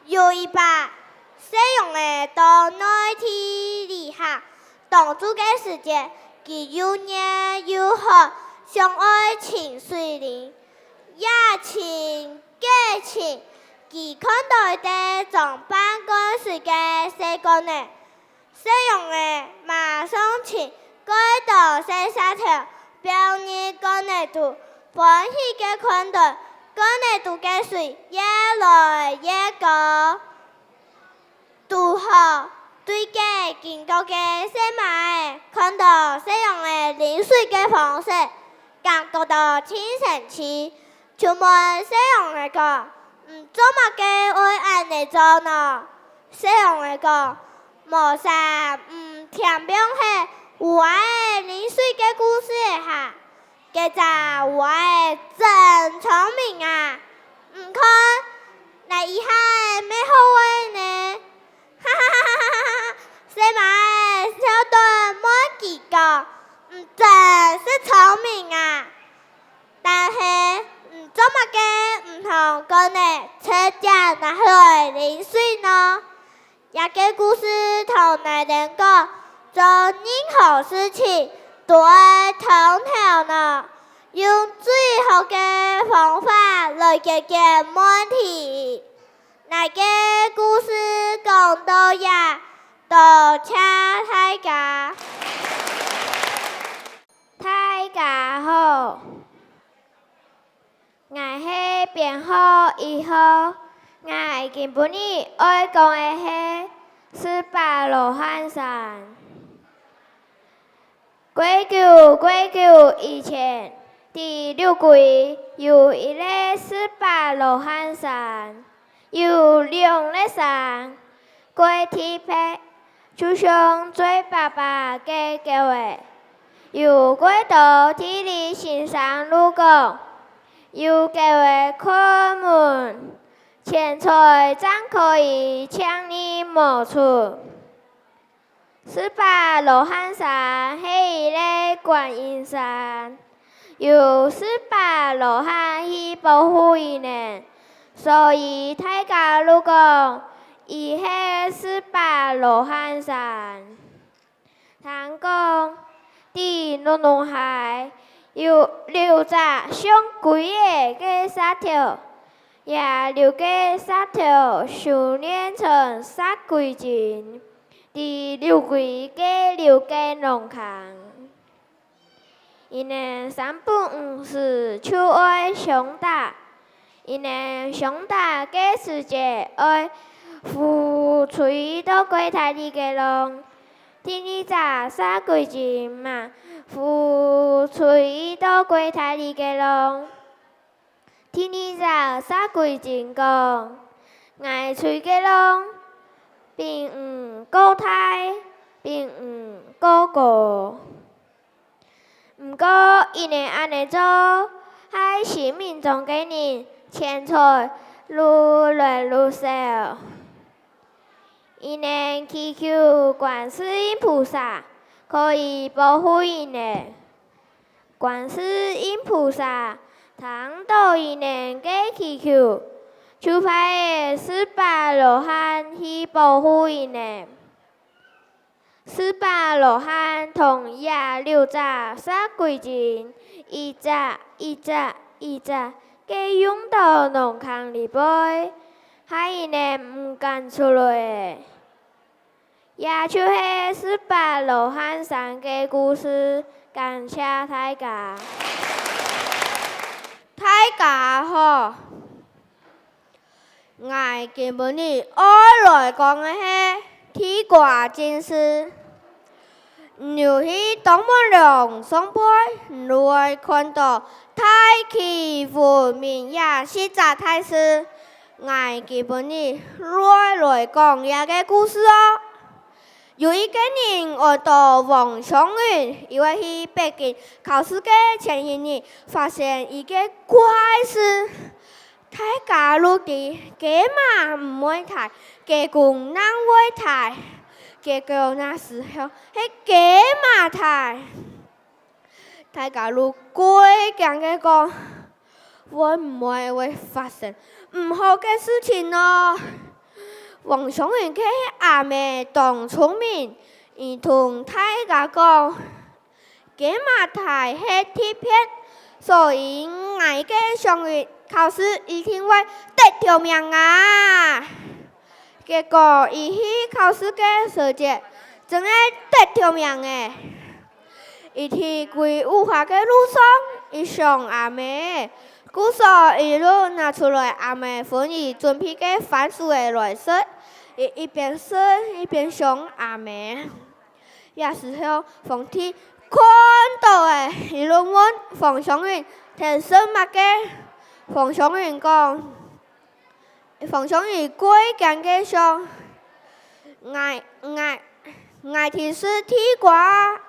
有一把西洋的到内地里下，当初的时间，佢又热又好，相爱情水灵，也情假情。佢看到的从办公室的西工呢，西洋的马上前改到西沙条，表你干内度，欢喜的看到干内度的水越来越高，拄好对个经过的西马看到西洋的淋水的方式，感觉到挺神奇。就问西洋的讲，做乜嘅会安尼做呢？西洋的讲，无啥听表是有爱淋水的故事哈。这只有爱真聪明啊！看，那以下咩好玩呢？哈哈哈哈哈哈！西马的小段冇几个，真是聪明啊！但是做乜嘅同个呢？车架拿来淋水呢？一个故事同内人讲，做任何事情都爱通透呢，用最好的方法来解决问题。那个故事讲到也，多谢大家。大家好。我是编号1号，我今本日爱讲的是18罗汉山。过久以前，第6季有一个18罗汉山，有2个山，过天平就像做爸爸的叫的，有过到天里行山路讲。有机会开门，钱财怎可以抢你无出？18罗汉山是一个观音山，有18罗汉去保护伊呢，所以大家如讲，伊是18罗汉山。听讲，伫农海。有6只上贵的沙条，也6个沙条修炼成沙贵金。第6季嘅6个农场，因的3本是手爱相打，因的相打嘅时节爱付出到柜台里嘅人，第2只沙贵金嘛。付出到柜台里嘅人，第2只啥鬼真讲，爱吹嘅人，并唔高态，并唔高高。毋过因会安尼做，害生命中嘅人钱财愈来愈少。因会祈求观世音菩萨。可以保护伊呢，观世音菩萨听到伊呢个祈求，就派18罗汉去保护伊呢。18罗汉同也六扎杀鬼精，一扎，皆涌到农坑里杯，海呢唔敢出来。也就是18罗汉三个故事，感谢大家。大家好，我今日爱来讲的是铁瓜精事。牛去东门梁上班，来看到太极府民也是杂太师。我今日来讲一个故事哦。有一个人我到王祥云，因为去北京考试的前一日，发现一个怪事。大家陆地，给马唔会抬，给公人会抬。结果那时候是给马抬，大家如果讲嘅讲，會唔會發生唔好嘅事情咯？王祥雲佢阿妹當聰明，而同大家講，給馬抬係鐵片，所以我嘅祥雲考試一定會得條命啊！結果伊去考試嘅時節，真係得條命誒！伊去歸武華嘅路上，伊想阿妹，故說伊就拿出來阿妹歡喜準備嘅番薯誒來食，伊一邊食一邊想阿妹。有時候馮天看到誒，伊就問馮祥雲聽什麼嘅？馮祥雲講。馮祥雲過講嘅說，我提示鐵瓜，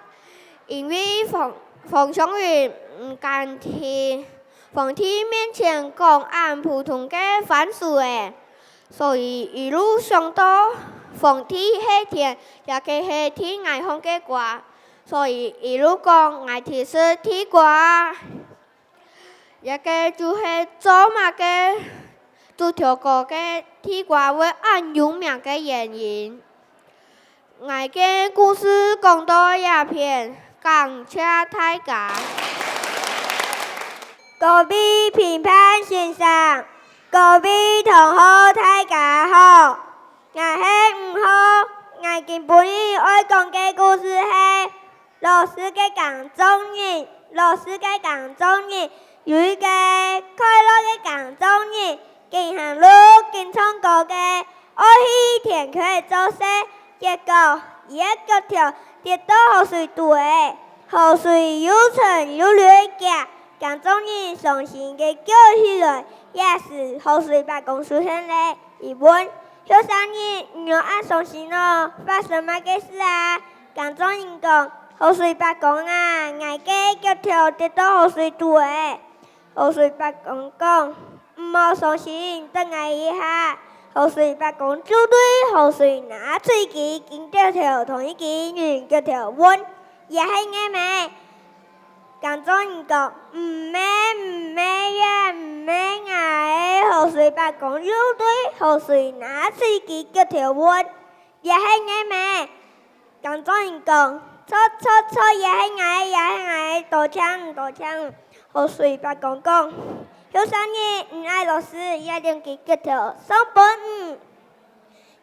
因為馮祥雲唔敢喺馮天面前講按普通嘅番薯誒，所以一路想到馮天係甜，也佢係天愛紅嘅瓜，所以一路講我提示鐵瓜，也佢就係做乜嘅？做條個嘅鐵瓜會按有名嘅原因，我嘅故事講到一片，感謝大家。各位評判先生，各位同學大家好，我係5號，我今日愛講嘅故事係老師嘅講中人，有一個快樂嘅講中人。經行路經唱歌嘅，愛去田區做事，結果一腳跳跌到河水肚誒，河水又長又亂嘅，講中人傷心嘅叫起來，也是河水把公出現咧。一問，小三人你又按傷心咯，發生乜嘅事啊？講中人講，河水把公啊，我嘅腳跳跌到河水肚誒，河水把公講。唔好傷心，等我一下。河水把公就對河水拿嘴機，經條條同一件圓條條問，也係啱咩？講中人講，唔咩呀，我河水把公就對河水拿嘴機條條問，也係啱咩？講中人講，錯，也係我，多槍，河水把公講。小三年，唔愛老師，也令佢腳條上本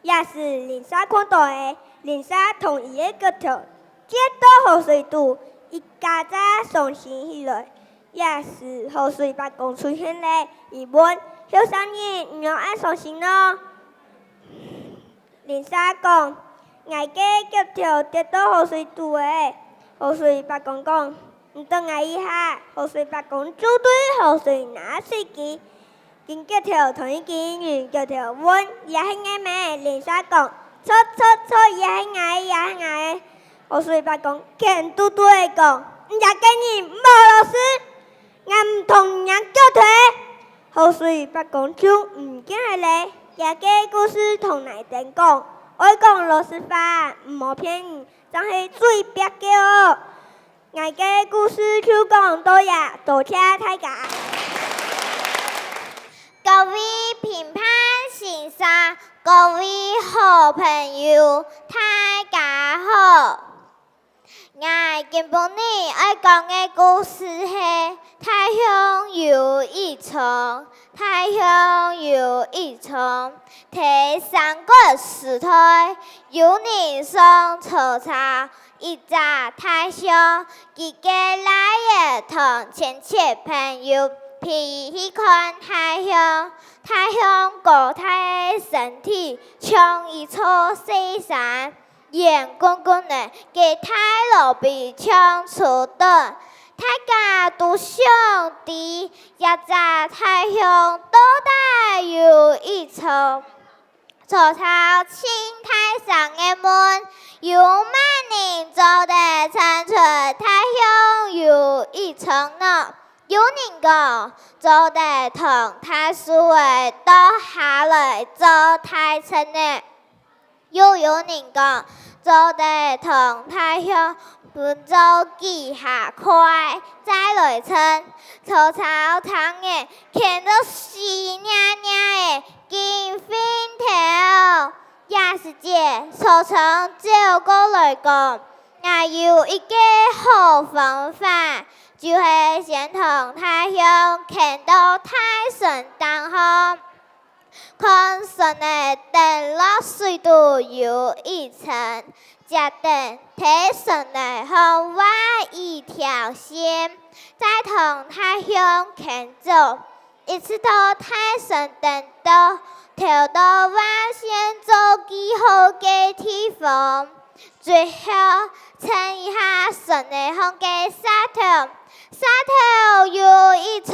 也是林莎看到的，林莎同伊的腳條跌到河水肚，一家子傷心起來，也是河水把公出現咧。伊問小三年，唔用愛傷心咯。林莎講，我嘅腳條跌到河水肚誒，河水把公講。唔等我一下，河水把公就對河水拿水機，經腳條同一件圓腳條問，也係我咩？林莎講，錯，也係我，河水把公乾嘟嘟地講，唔也跟你冇老師，我唔同人腳腿，河水把公就唔驚係咧，也個故事同內定講，我講老師話唔好騙人，真係最別嘅。我嘅故事就講到呀，多謝大家。各位評判先生，各位好朋友，大家好。好。我今晡日爱讲的故事是太阳有一丛，太阳有一丛，第三个时代有人上草草，一只太阳，自己来的同亲戚朋友，皮去看太阳，太阳高大的身体像一座西山。眼光光的给太老比枪出的，大家都兄弟，一只太阳多大有一层，草草青太上的门，有万人走得参出太阳有一层呢。有人讲走得同太树的到下来做太层的。又有人讲，走得同太阳本走几下快，再来称草草长的，看到细娘娘的金粉头，也是这草草照过来讲，也有一个好方法，就是先同太阳看到太神当好。看上的灯落水都有一层，这灯贴上的红外一条线，再同太阳看走，一直到太阳灯到跳到弯线走几好的地方，最后称一下上的红的沙头。沙头有一层，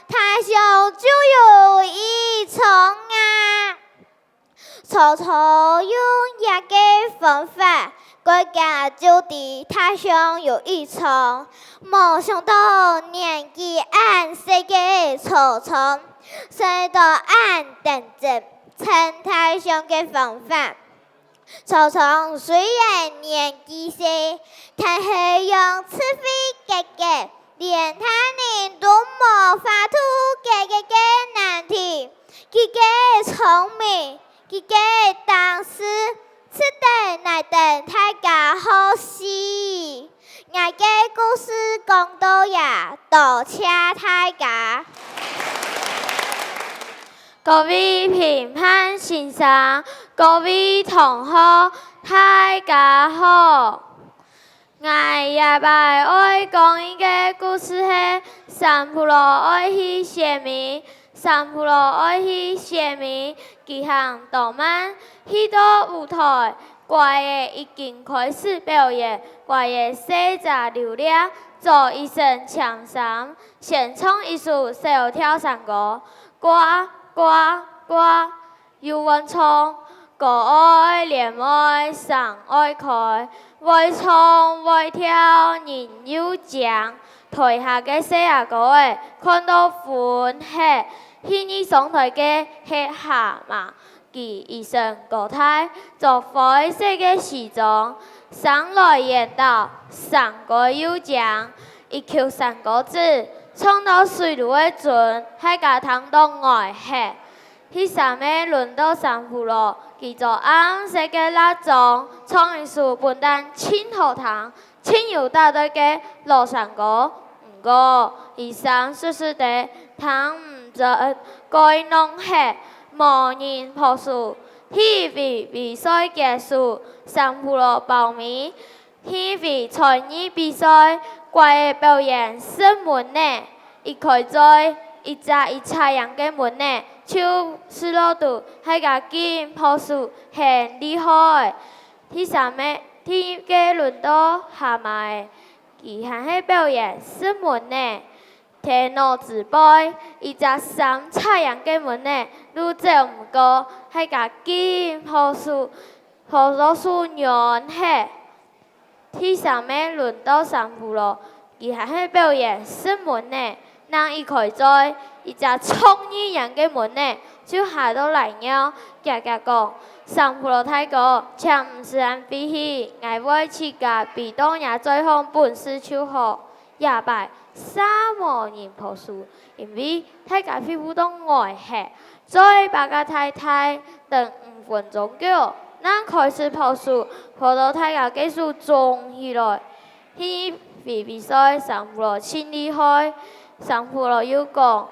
太阳就有一层啊！草草用一个方法，国家就地太阳有一层，没想到年纪俺这个草草，谁都俺等着称太阳的方法。草草虽然年纪小，但是用智慧哥哥。连他人都无法度解决的难题，自己聪明，自己当时值得来等大家好戏。我嘅故事讲到呀，多谢大家。各位评判先生，各位同学，大家好。我也拜爱讲一个故事是三浦路爱去写名，三浦路爱去写名，几项动漫许多舞台，怪的已经开始表演，怪的写着流量，做一身枪衫，现唱一首小跳山歌，呱呱呱，有温唱，歌爱恋爱上爱开。会唱会跳人又强，台下嘅小阿哥诶看到歡喜，希日上台嘅係蛤蟆，佢一身高大，着灰色嘅西裝，上來演到山歌又強，一口山歌子唱到水路嘅陣，喺個堂當外吃。迄三個輪到三浦路。佢做暗色嘅蠟燭，唱一首本單真好聽、真有道理嘅老山歌。不過，伊上說說地聽唔着，該弄黑，無人抱樹。迄位比賽結束，三浦路報名。迄位才藝比賽，怪嘅表演是門呢，伊開在一隻一彩陽嘅門呢。手斯羅度喺個劍抱樹很厲害，第三個天嘅輪到下埋，佢還係表演是門呢，天路直背，一隻三彩陽嘅門呢，路走唔過，喺個劍抱樹，抱咗樹軟嘿，第三個輪到三浦路，佢還係表演是門呢。人伊開在一隻創意人嘅門呢，就下到嚟了，夾夾講，三浦路太高，且唔是人比起，愛會自家比當也最好本事就好，也拜沙無人抱樹，因為大家屁股都愛吃，再把個太太等5分鐘叫，咱开始朴树，葡萄大家继续种起来。去比赛上不了千里海，上不了有讲，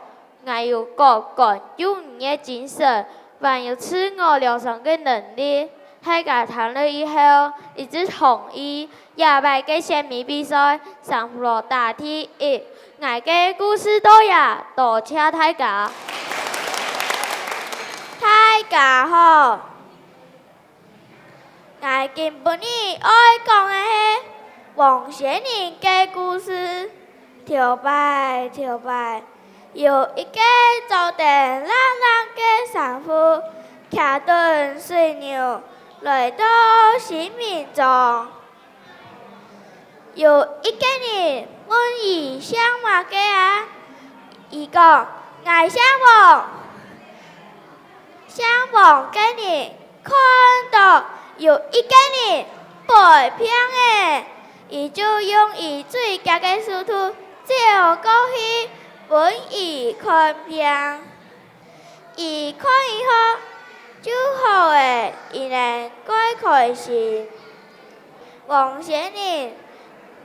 爱有讲有你的精神，还有自我疗伤的能力。大家谈了以后，一致同意下摆嘅县民比赛上不了大第一。爱嘅故事多呀，多谢大家。大家好，我今晡日爱讲的是王仙人嘅故事。跳摆，有一个走得浪浪嘅sản婦，騎顿水牛来到新民庄。有一个人问伊想嘛嘅啊，伊讲我想王。相望嘅人看到有一个人被骗的，伊就用伊最佳嘅手段照过去问伊看病。伊看以后就好诶，伊能怪开心。王先生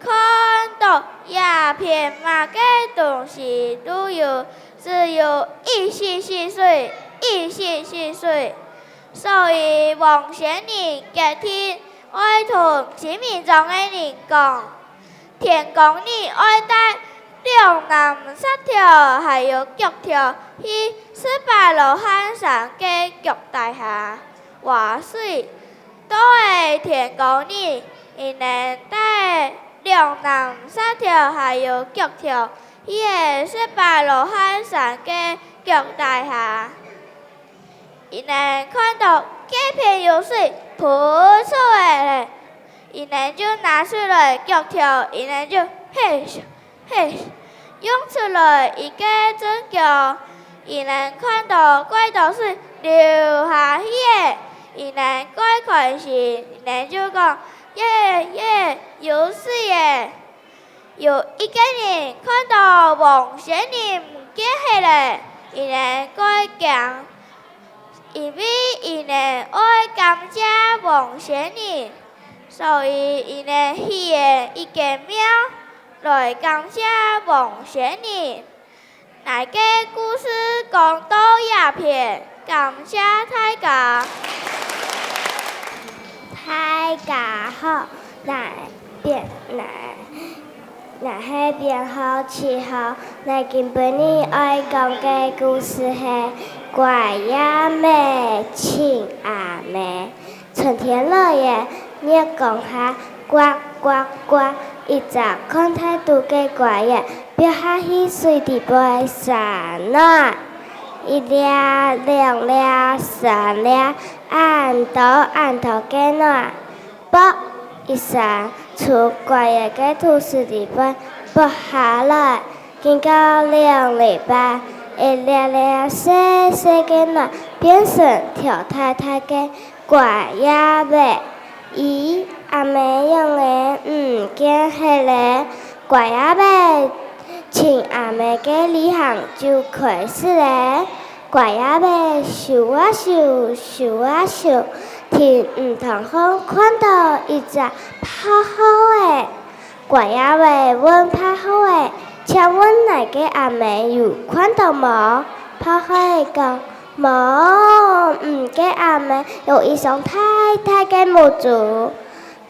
看到鸦片嘛嘅东西都有，只有14岁。所以王先生隔天爱同新民庄的人讲，天公你爱带2男3条还有脚条去18楼汉山嘅脚大厦划水，都系天公你，伊能带2男3条还有脚条去18楼汉山嘅脚大厦。伊能看到这片有水扑出来了，伊能就拿出来脚条，伊能就嘿用出来一个针脚，伊能看到怪道水流下去的，伊能怪开心，伊能就讲耶有水耶。有一个人看到王先生唔见去了，伊能怪惊。因为伊能爱感谢王先生，所以伊能许愿一间庙来感谢王先生。那个故事讲到鸦片，感谢大家。大家好，那是变好气候，那今晡日爱讲嘅故事是怪呀妹，亲阿妹。春天来耶，你讲下呱呱呱，一只看太多嘅怪呀，表下去水底杯散啦，一粒2粒3粒，按头嘅暖，啵一声。出怪呀嘅土石地板剥下來，經過2禮拜，一粒粒細細嘅卵變成條太太嘅怪呀妹。咦，阿妹用嘅唔見係咧，怪呀妹請阿妹嘅旅行就開始咧。怪呀妹咻啊咻，天唔同風看到一隻泡好誒，怪呀妹問泡好誒，請問哪個阿妹有看到冇？泡好誒講冇，唔嘅阿妹有一雙太大嘅母豬。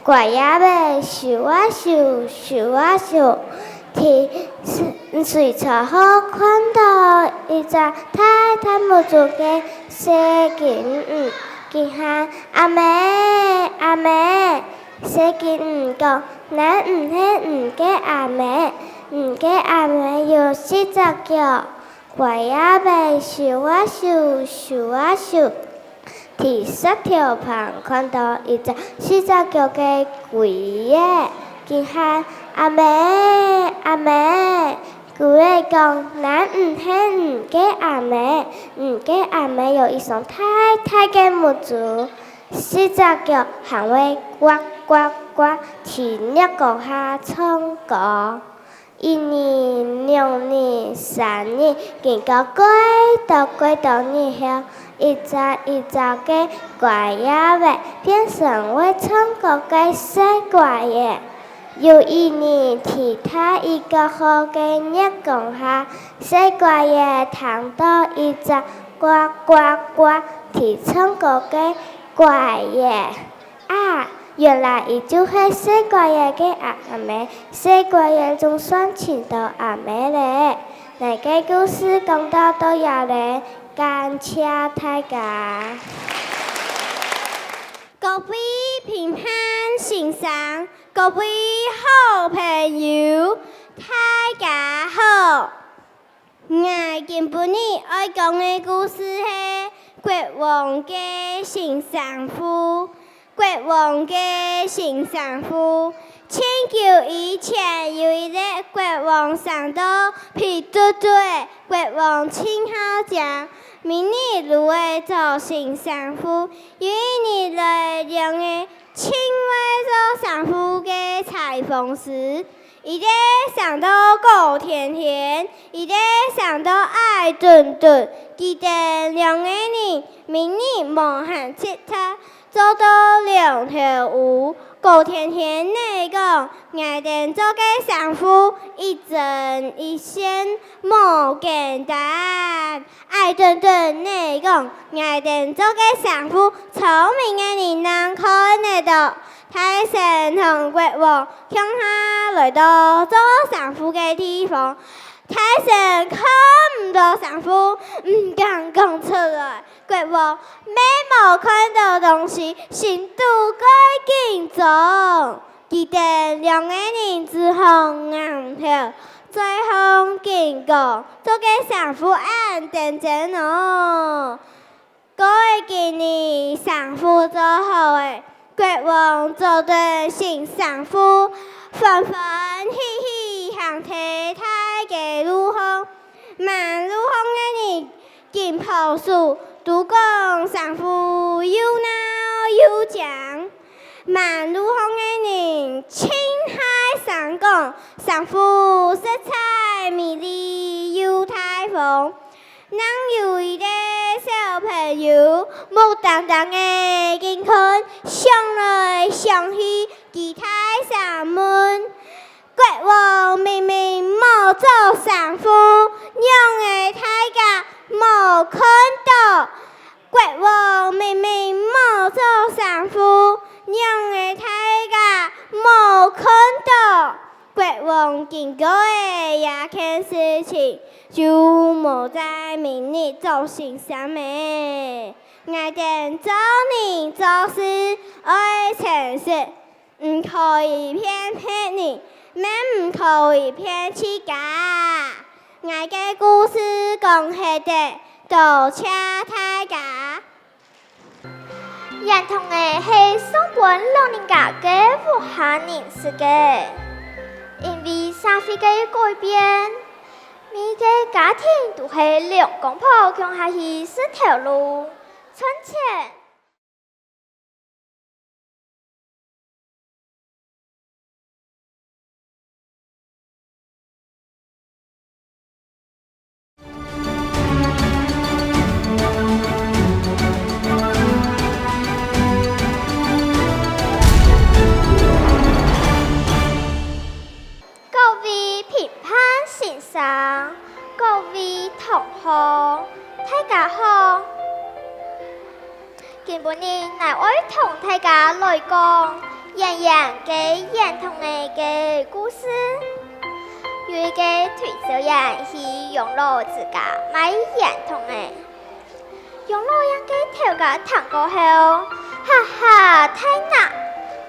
怪呀妹咻啊咻，天水草後看到一隻太大母豬嘅細頸見下阿妹，細頸講，咱唔係唔嘅阿妹，唔嘅阿妹有4隻腳，怪呀妹咻啊咻，第10條旁看到一隻4隻腳嘅鬼耶，見下阿妹，古人講，咱唔係唔嘅阿妹，唔嘅阿妹有一雙太大嘅母豬，4隻腳行為呱呱呱，天一個下唱歌，1年、2年、3年，經過幾多年後，一早一早嘅怪呀喂，变成会唱歌嘅小怪耶。有一年，其他一个好嘅日光下，小怪耶听到一只呱呱呱提唱歌嘅怪耶啊！原来伊就是小怪爷嘅阿妹，小怪爷仲算请到阿妹咧。那个故事讲到到呀咧，感谢大家。各位评判先生，各位好朋友，大家好。我今晡日要讲嘅故事是国王嘅新丈夫。国王嘅新丈夫，千久以前有一个国王上到皮嘟嘟的国王称号奖，明日如会做新丈夫，有一年来两个亲爱做丈夫嘅裁缝时，一个上到高甜甜，一个上到爱顿顿，记得两个人明日无限切他。做到两条鱼，高甜甜地讲，我哋做个丈夫，一针一线无简单。爱顿顿地讲，我哋做个丈夫，聪明嘅人能看得到。泰神同国王向下来到做丈夫嘅地方，泰神看唔到丈夫，唔敢讲出来。国王每冇看到东西，心都该紧张。记得两个人之后硬头，最后经过做个丈夫安定真哦。各位今年丈夫做好诶，国王做对新丈夫，欢欢喜喜向太太嘅路行，慢路行嘅人见朴素。都讲丈夫又闹又强，慢路行嘅人青海上讲丈夫色彩美丽又大方。能有一个小朋友，木当当嘅健康，想来想去，期待上门。国王明明冇做丈夫，让嘅大家冇看到。国王明明冇做丈夫，让嘅大家冇看到。国王经过嘅一件事情，就冇在明日做成什么。我哋做人做事爱诚实，唔可以骗人，免唔可以骗自家。我嘅故事讲起的，多谢大家。认同嘅是上本老人家嘅无限认识嘅，因为社会嘅改变，每个家庭都系两公婆向下去是条路，存钱。各位同學，大家好。今晡日我會同大家來講演員嘅認同嘅故事。有一個退休人是養老自家買認同嘅，養老人嘅頭家談過後，哈哈太難。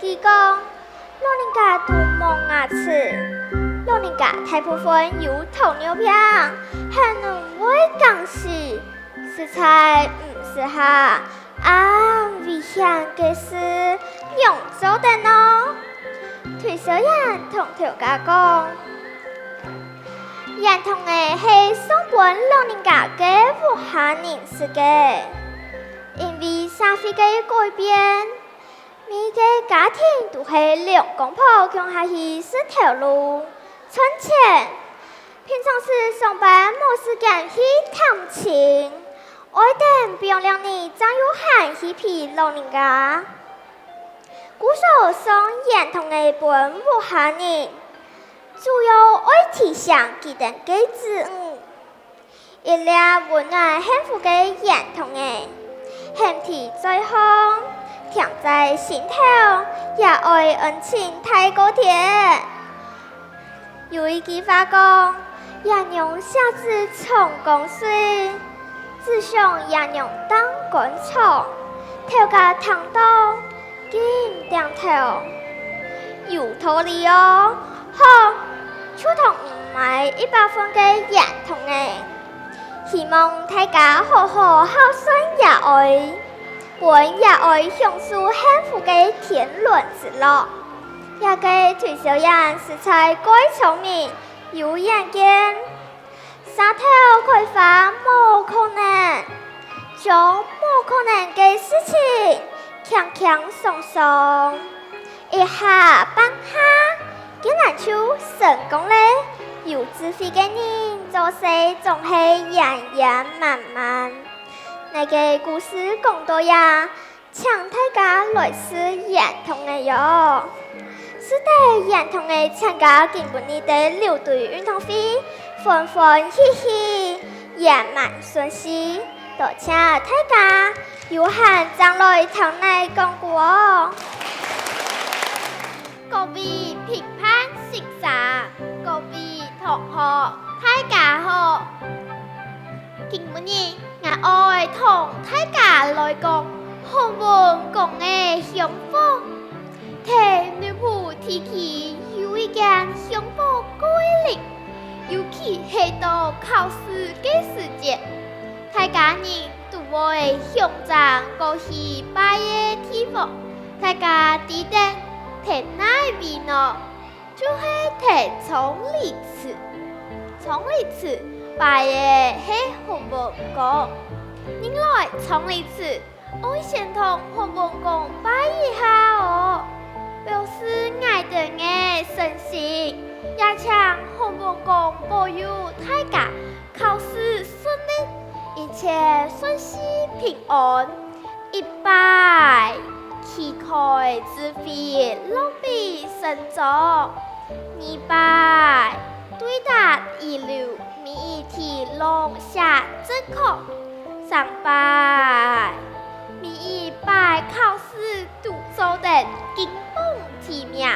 佢講老人家都冇牙齒。老人家大部分有糖尿病，很容易講事，實在唔適合。危險嘅事用做得咯。退休人同頭家講，認同嘅係上本老人家嘅無限認識嘅，因為社會嘅改變，每個家庭都係兩公婆向下去是條路。存錢，平常時上班冇時間去探親，爱等漂亮你张有汉嬉皮老人家。故事上演同的本无下人，主要爱提醒记得给子女，一粒温暖幸福的演同的，恨题在胸，停在心头，也爱恩情太高甜。有一句话讲，也用下子冲江水，只想也用当干草，头家烫到紧点头，有道理哦。好，出同买100分嘅认同嘅，希望大家好好孝顺也爱，本也爱享受幸福嘅天伦之乐。也给退休人食材改聪明，有眼见，沙头开发冇可能，将冇可能嘅事情强强松松，一下半下，竟然就成功嘞！有智慧嘅人做事总是圆圆满满。那个故事讲到呀，请大家来试认同的哟。是的，认同的参加今年的6队运动会，欢欢喜喜，圆满顺遂。多谢大家，有限将来堂内讲过哦。各位评判ศึกษา，各位同學，大家好。今年我愛同大家來講韓文講嘅幸福。睇女僕提起有一件幸福規律，尤其係到考試嘅時節，大家人都會向上過去拜嘅地方，大家記得睇哪邊咯，就係睇崇禮祠。崇禮祠拜嘅係韓文講，另外崇禮祠我先同韓文講拜一下哦。表示愛的嘅誠心，也請韓文講保佑大家考試順利，一切順遂平安，一拜旗開智慧，龍比神助，二拜對答一流，每一題龍下正確，三拜每一拜考試都做得金榜題名，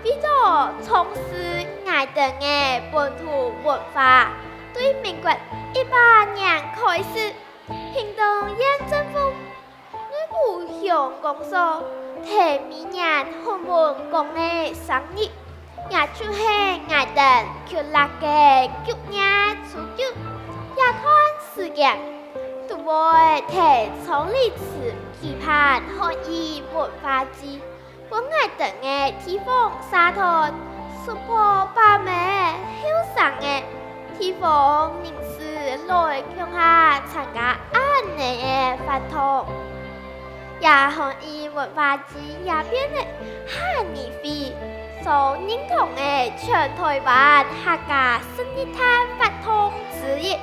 為咗從事愛的嘅本土文化，對民國100年開始，屏東縣政府內部向公所提每年韓文講嘅生日，也就是愛的9月嘅9月初9，也看時間。都會提崇禮祠期盼漢語文化節，本愛等嘅地方沙灘，super 把妹囂上嘅地方人士來向下參加安尼嘅活動，也漢語文化節也變得哈尼飛，所認同嘅全台灣客家生日攤活動之一。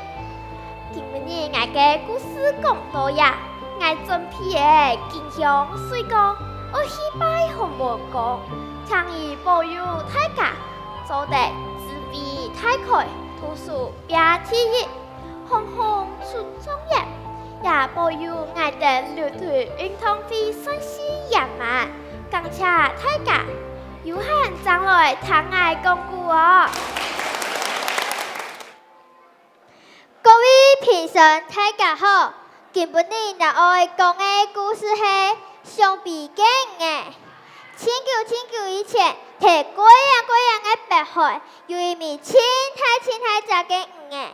今年我嘅故事講到呀，我準備嘅金香水果，我希拜韓文講，倡議保佑大家做得智慧大開，讀書別天意，紅紅出狀元，也保佑我哋6隊運動會順遂圓滿，感謝大家，有限將來聽我講故哦。各位評審大家好，今年我會講嘅故事係相比嘅嘅。19以前，喺各樣嘅北海，有一名青太大嘅嘅，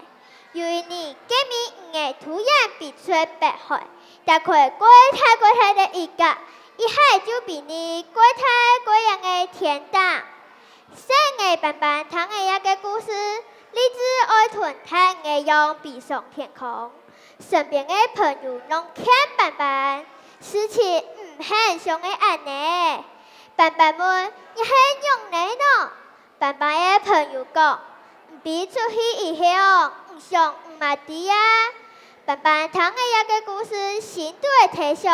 有一年嘅名嘅突然變出北海，但佢各太的一個，一下就比你各樣嘅天大。生嘅板板糖嘅一個故事。立志愛團太愛用比上天空，身邊嘅朋友攏看板板，事情唔很像嘅安呢。板板們也很用力呢。板板嘅朋友講，唔必出去以後，唔想唔買啲啊。班班听的一个故事，深度的提醒，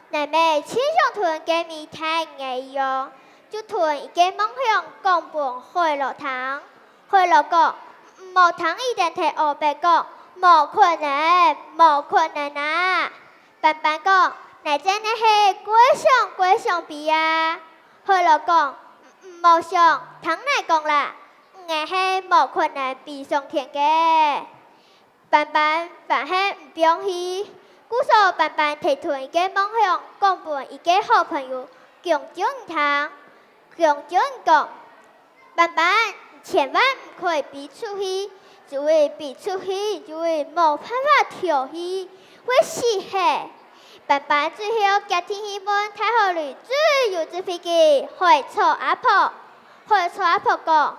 乃妹亲像屯给米太的一样，就屯一个梦想讲本回落堂，回落讲，无通一定摕黑白讲，无可能，无可能啊！班班讲，乃真的是鬼上比啊！回落讲，无想，通来讲啦，硬是无可能比上天嘅。班班凡係唔中意，故所班班提出一個夢想，講俾一個好朋友共進堂，共進講。班班千萬唔可以比出去，因為比出去就會冇辦法跳去，會死嘅。班班最後家庭希望太好了，最有隻飛機回錯阿婆講。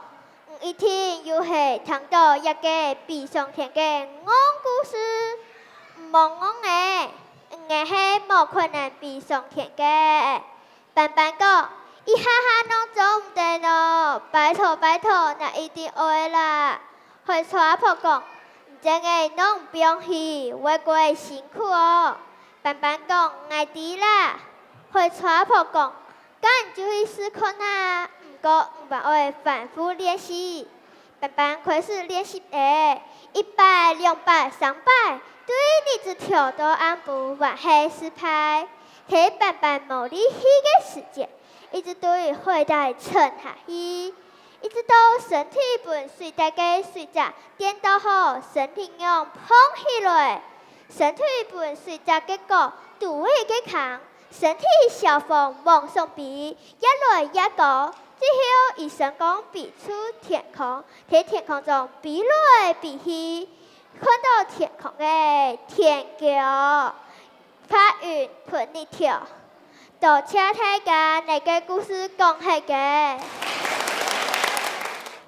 一天又係聽到一個比上天嘅戇故事，冇戇嘅，硬係冇可能比上天嘅。班班講，一下下攏做唔得咯，拜託，那一定會啦。會錯阿婆講，真嘅攏唔用去，會過辛苦哦。班班講，愛啲啦。會錯阿婆講，咁就去試看啊。個唔會反覆練習，班班開始練習誒，100、200、300，對你只跳到按步還係失敗，睇班班冇力氣嘅時間，一直對回帶沉下去，一直到身體本隨帶嘅隨着顛倒後，身體用碰起來，身體本隨着結果肚胃嘅扛，身體小風往上比，一來一高。最後一成功比出天空，喺天空中比來比去，看到天空嘅天橋，發雲噴一條。多謝大家呢個故事講起嘅。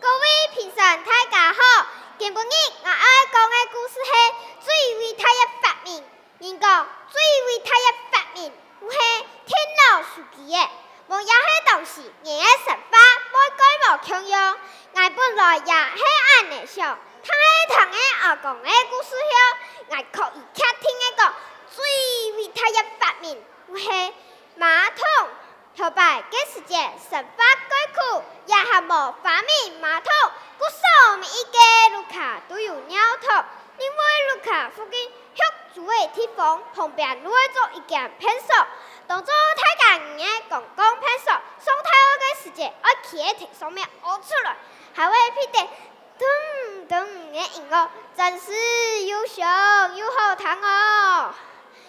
各位評審大家好，今晡日我愛講嘅故事係最偉大嘅發明。人講最偉大嘅發明，係電腦手機嘅。無也係當時人嘅想法，冇改無強用。我本來也係按呢想，聽嘅阿公嘅故事後，我可以聽嘅講最偉大嘅發明，係馬桶。後擺嘅時間想法改苦，也係無發明馬桶，故所每一個路卡都有尿桶，因為路卡附近許住嘅地方旁邊會做一間廁所。當初大家嘅公共廁所上太學嘅時間，我企喺地上面屙出來，還會配得噔噔嘅音樂，真是又香又好聽哦！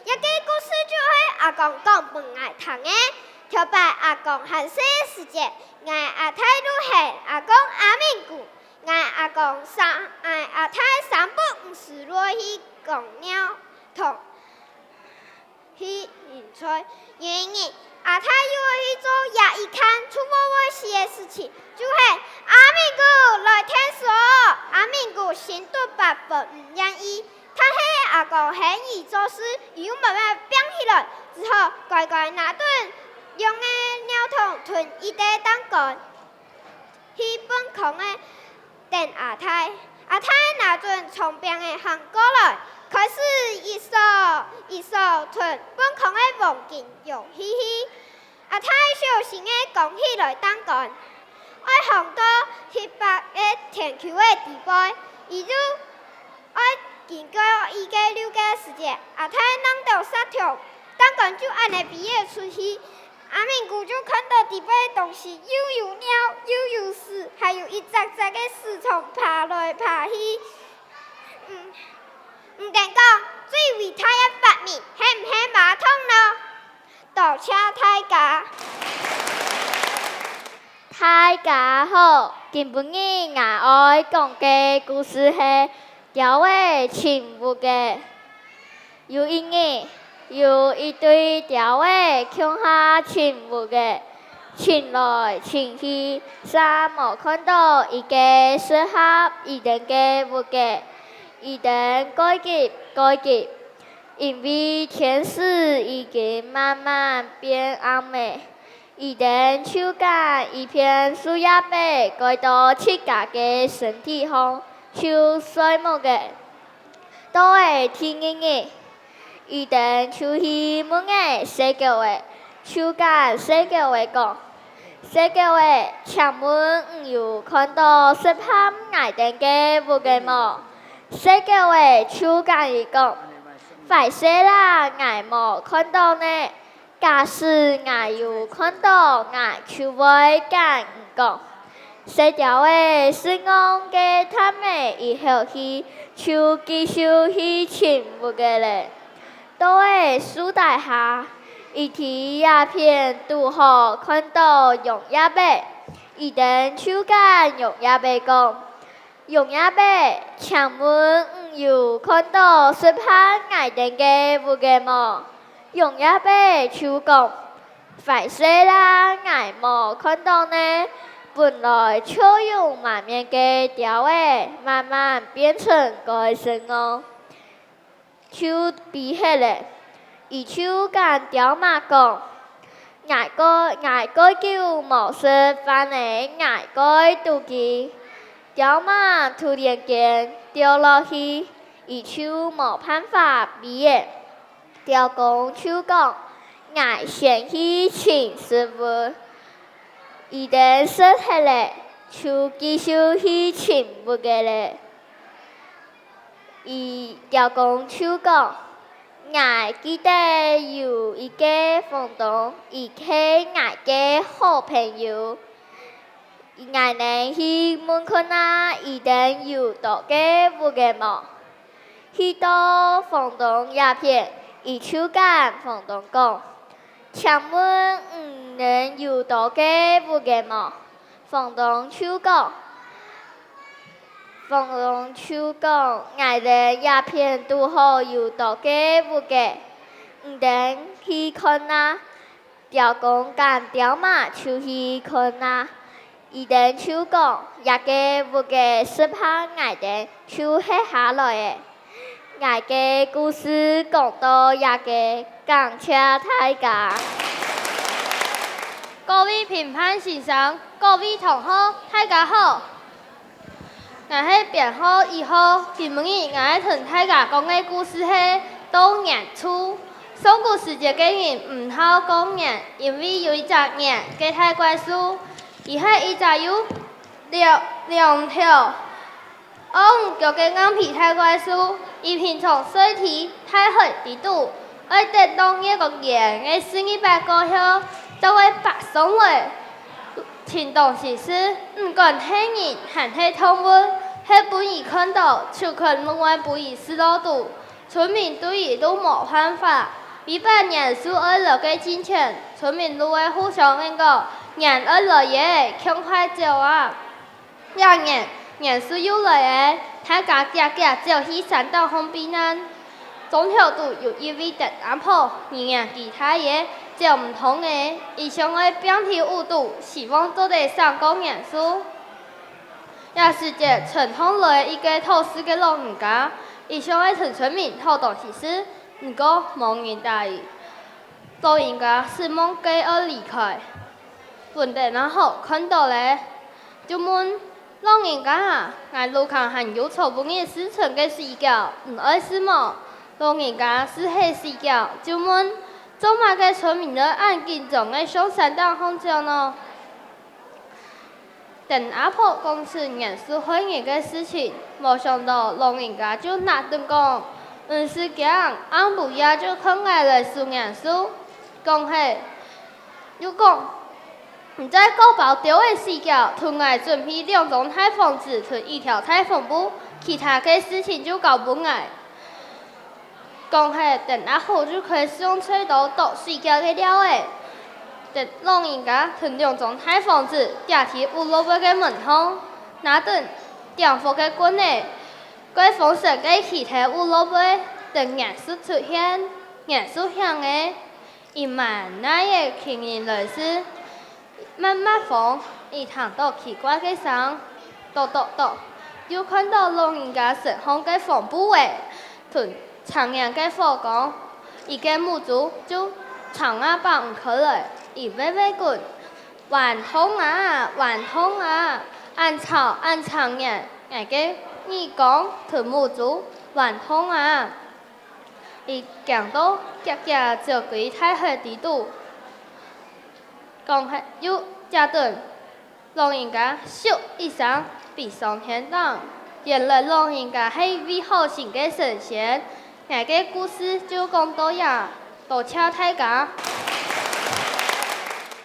一個故事就係阿公講本愛聽嘅，後擺阿公閒息嘅時間，我阿太都係阿公阿明姑，我阿公阿太散步唔是落去公尿桶。去飲水，原因阿太要去做也一看出危險嘅事情，就係阿明姑來聽說，阿明姑心肚8分唔願意，但係阿公輕易做事，又慢慢變起來，之後乖乖拿頓用嘅尿桶吞一袋當乾，去本空嘅等阿太，阿太拿頓從邊嘅行過來。開始一手吞本空的黃金用嘻嘻，阿太小心的講起來當乾，愛行到700個天球的地步，伊就愛經過一個6個時間，阿太弄到3條當乾就按呢畢業出去，阿明姑就看到地板的東西又有尿又有屎，還有一隻隻的屎蟲爬來爬去，唔敢講最偉大嘅發明係唔係馬桶呢？多謝大家。大家好，今晡日我愛講嘅故事係條尾親母嘅。有一日，有一對條尾鄉下親母嘅，親來親去，啥冇看到一個適合一定嘅物嘅。一定改革，因為天時已經慢慢變暗暝，一定手趕一片樹葉被改到自家嘅身體上，就睡夢嘅。都会天热热，伊等出去问个世界话，手间世界话讲，世界话请问有看到适合爱等嘅物件无？世界话手间伊讲，快些啦，爱无看到呢。假使我有看到，我就会甲讲。世条的是我嘅他们以后去，就继续去寻物嘅咧。到个树底下，伊睇鸦片拄好看到用鸦白，伊等手间用鸦白讲，用鸦白，请问有看到适合我等嘅物件无？用鸦白就讲，快些啦，我无看到呢。本来超用满面嘅调诶，慢慢变成改成哦，就比起来，伊就甲调嘛讲，爱个叫无识翻诶，爱个妒忌，调嘛突然间掉落去，伊就无办法比诶。调公就讲，我先去请师傅，伊等说起来，就继续去请物个咧。伊调公就讲，我记得有一个房东，伊是我个好朋友，我能去问看啊，伊等有多个物个无？去到房东鸦片。伊就甲房东讲，请问能有多个物件无？房东就讲，我哋鸦片拄好有多个物件，能去看啊。调公甲调嘛就去看啊。伊等就讲，一个物件适合我哋就写下来诶。我嘅故事讲到也个感谢大家。各位评判先生，各位同学，大家好。我是编号1号，今日我同大家讲嘅故事是到年初。上古世界嘅人唔好讲年，因为有一只年嘅太怪树，伊係一只有兩條。叫嘅硬皮太怪樹，伊平常水體太海地度，愛得當一個人嘅生意白過後，就會白送回。聽懂時事，唔管係人還係動物，係本意看到，就看另外不以思路度，村民對伊都冇辦法。100年數愛落嘅金錢，村民都會互相問講，人愛落嘢，強快走啊！2年。年數又來誒，大家就去山島紅避難。中條度有一位鄧阿婆，年其他嘢就唔同誒，伊想愛變體舞蹈，希望做得上高年數。也是隻傳統來一個土司嘅老人家，伊想愛同村民好當時事，不過冇人答應。老人家是夢計而離開，本地然後看到咧，就問。老人家啊，我路上還有錯不嘅事情嘅時候，唔愛是麼？老人家是黑時候，就問做乜嘅村民咧按緊張嘅上山當紅照呢？等阿婆講出嚴肅會議嘅事情，冇想到老人家就拿頓講，是講按不要就看我來說嚴肅，講係又講。唔在高包丟的時候，同我準備2種大房子同1條大篷布，其他嘅事情就搞不來。講係等阿好就可以使用吹刀剁水餃嘅料誒。等老人家同2種大房子，第提烏蘿蔔嘅門窗，那等電火嘅棍誒，該風神嘅其他烏蘿蔔，等顏色出現，顏色香誒，伊萬那嘢輕人來時。慢慢放，伊聽到奇怪嘅聲，咚，又看到老人家身上嘅帆布誒，同長陽嘅火光，伊嘅母豬就長啊放唔開來，伊微微滾，頑痛啊，按草按長陽，我嘅耳光同母豬顽童啊！伊行到夹夹就规太血地肚，讲有加顿，老人家咻一声闭上天灯，原来老人家是位好心的神仙。我个故事就讲到呀，多谢大家。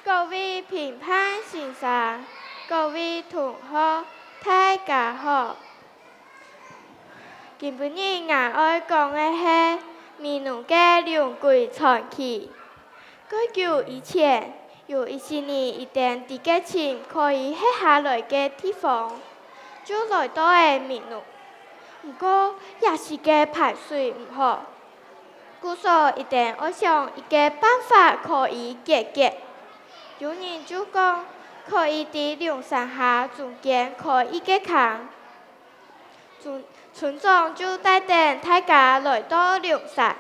各位评判先生，各位同學，大家好。今晡日我要講的是闽南嘅兩句傳奇。過久以前，有一些人一定啲嘅錢可以吃下來嘅地方，就來到嘅闽南。不過也是嘅排水唔好，故所一定要想一個辦法可以解決。有人就講可以喺兩山下中間開一個坑，村長就帶領大家來到兩山。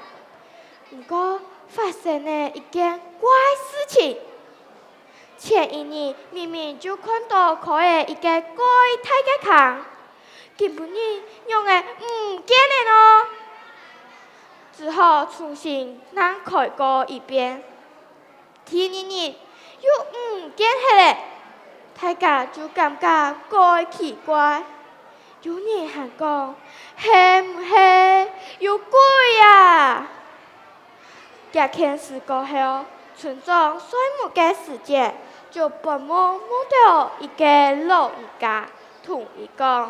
不過發生了一件怪事情，前一年明明就看到開了一個怪大嘅坑，今晡日用嘅唔見了咯，只好重新讓開過一遍。第二日又唔見去了，大家就感覺怪奇怪。有人還講，係唔係有鬼啊？這件事過後，村長睡夢嘅時節，就本夢夢到一個老人家同伊講，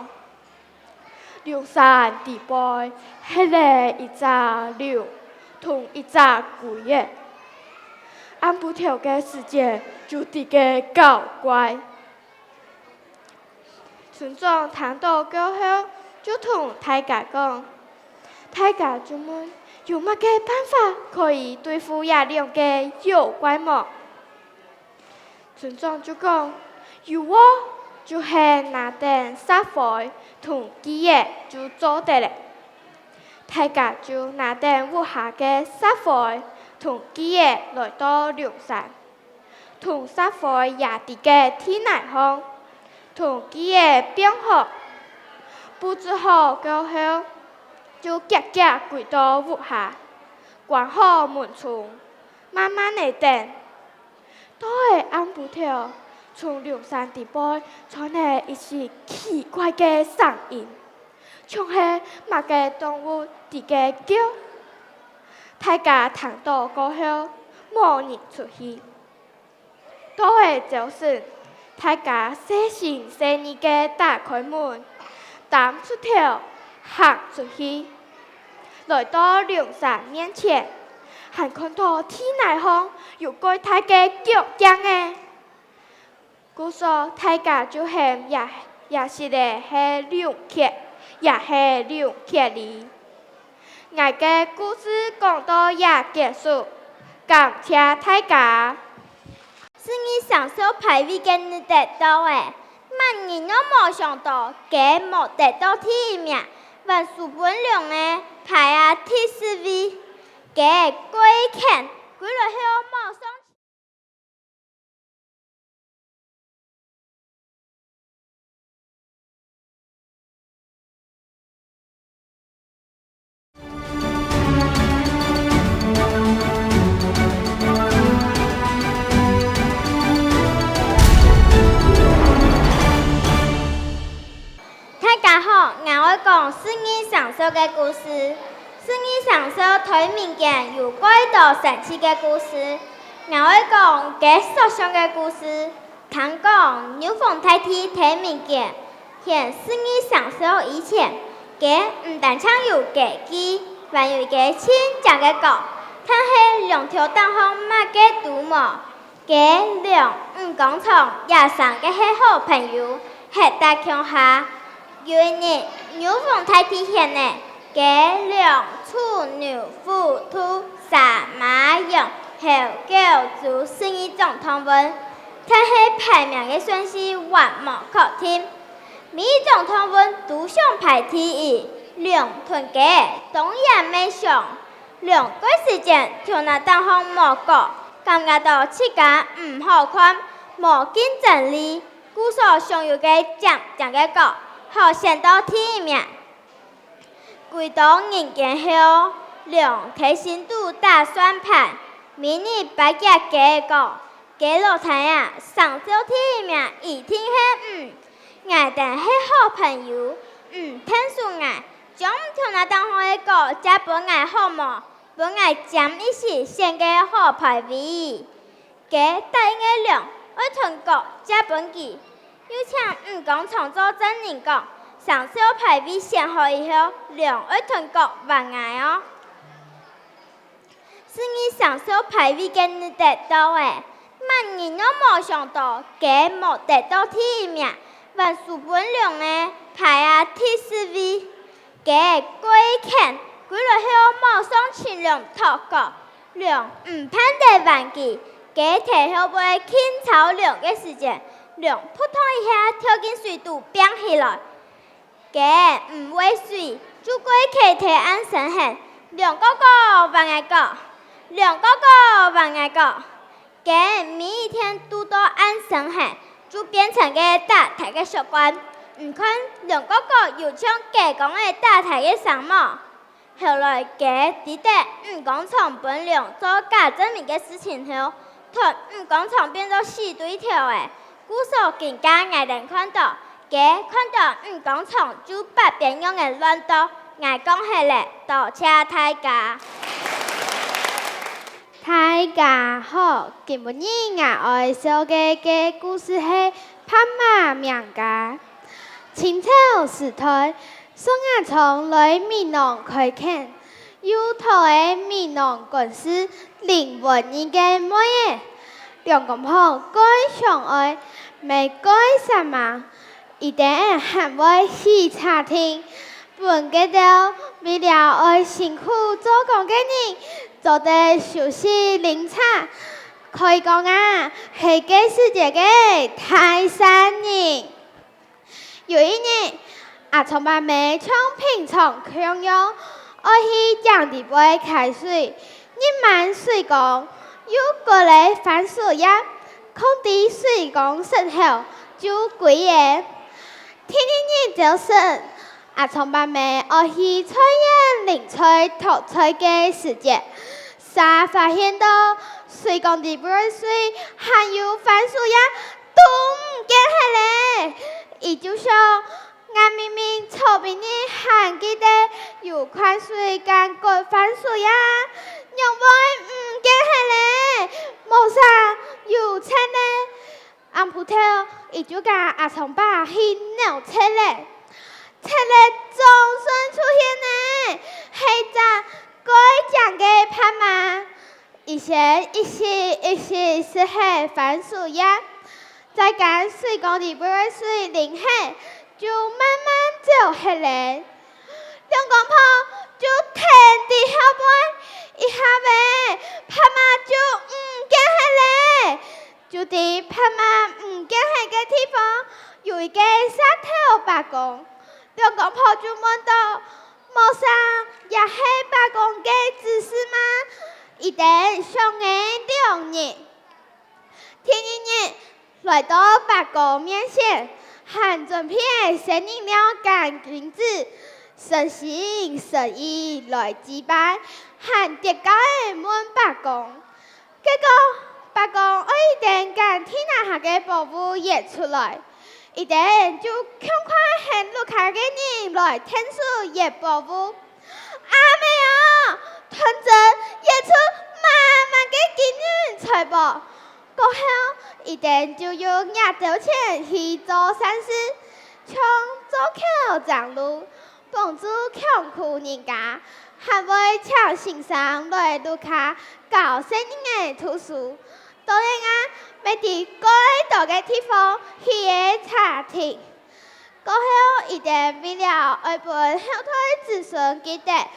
兩山地背係咧一隻牛同一隻龜嘅。按不條嘅時節就啲嘅搞怪。村長聽到過後，就同大家講，大家就問有乜嘅辦法可以對付這兩個妖怪麼？村長就講有喎，就係拿點沙灰同雞葉就做得了。大家就拿點屋下嘅沙灰同雞葉來到兩山，同沙灰也啲嘅天奶烘，同雞葉變好，布置好過後，就夾夾跪到屋下，關好門窗，慢慢地等。到下暗不條，從兩山地背傳來一些奇怪嘅聲音，像係某個動物啲嘅叫。大家聽到過後，冇人出去。到下早晨，大家細心細意嘅打開門，擔出條行出去，來到兩山面前，還看到天內方有個大嘅腳印嘅。故說大家就嫌也是咧係兩客，也係兩客哩。我嘅故事講到也結束，感謝大家。是你享受排位嘅你得到誒，萬人都冇想到，佢冇得到第一名，還輸本兩誒排啊第四位，佢過坎，過了後冇上。大家好，我要講是你享受嘅故事，是你享受推民間有怪到神奇嘅故事。我要講嘅所想嘅故事，聽講牛鳳太替推民間，現是你享受以前，嘅唔但唱有嘅機，還有一個親講嘅歌，但係兩條燈紅乜嘅獨幕，嘅兩唔講從也生嘅係好朋友，係大強下。有一日，牛鳳太替現呢，嘅兩處牛虎兔殺馬羊猴狗豬是一種湯文，但係排名嘅順序還冇確定。每一種湯文都想排第一，兩團嘅當然未上，兩個時間就那當行冇過，感覺到自家唔好看，冇競爭力，故所想要嘅獎嘅個。好先到第一名，归到人间后，两提新都打算盘，明日8日给讲，给老太啊，上周天命一定是我哋是好朋友，听说我，将唔同那当好一个，加本我好么？本我将一时献给好牌位，给答应嘅两，我同国加本记，又请讲创作真人讲。上小牌位选好以后，两位同学还爱哦。是你上小牌位嘅你得到诶，万人都冇想到，佢冇得到第一名，还输本两诶排啊第4位。佢过看，佢落后冇上前两头角，两唔判得完记，佢提后背轻操两嘅时间，两扑通一下跳进水肚变起来。佢唔会水，就过去提安神痕，两个个还爱个，两个个还爱个，佢每一天都到安神痕，就变成个大台嘅习惯。唔看两个个又像佢讲嘅大台嘅什么，后来佢记得讲从本领做假证明嘅事情后，同讲从变做死对头嘅，故事更加让人看到。佢看到講從就把邊樣嘅亂到，我講係咧，多謝大家。大家好，今日我愛說嘅故事係拍馬名家。清朝時代，宋亞聰來閩南開墾，有頭嘅閩南軍師林文義嘅妹嘅，兩公婆該相愛，未該什麼。一定還會去茶廳，本個到為了愛辛苦做工嘅人，做得休息飲茶。可以講啊，係個世界嘅泰山人。有一年，阿聰爸妹從平常強樣，愛去江底杯開水，一滿水缸，又過來翻水呀，空地水缸失後就歸嘢。天就是阿聰爸妹愛去採野零菜淘菜嘅時節，才發現到水缸裡邊水還有番薯呀，都唔見係咧。也就是說，我明明草邊呢還記得有款水乾過番薯呀，讓我唔見係咧，冇啥有錢咧。按鋪頭，伊就甲阿聰爸去鬧車咧，車咧總算出現咧，係隻該講嘅拍馬，一時是係番薯呀，再將水缸裡邊嘅水淋下，就慢慢走下來，兩公婆就停喺後邊，一下尾拍馬就唔見係咧。就地拍馬唔見係嘅地方，有一個沙頭罷工，兩公婆就問到：冇啥也係罷工嘅指示嗎？一定上嘅2日，天一日來到罷工面前，還準備先飲料乾君子，誠心誠意來祭拜，還跌高嘅問罷工，結果。罷工，我一定趕天下下嘅保護也出來，一定就趕快向路卡嘅人來天數也保護。阿妹啊，團長也出慢慢嘅經驗財報，過後一定就用廿兆錢去做善事，從做橋長路，幫助窮苦人家，還會請先生來路卡搞生意嘅圖書。當然啊，每啲該到嘅地方去嘅茶廳，過後一定為了愛本後代子孫記得拍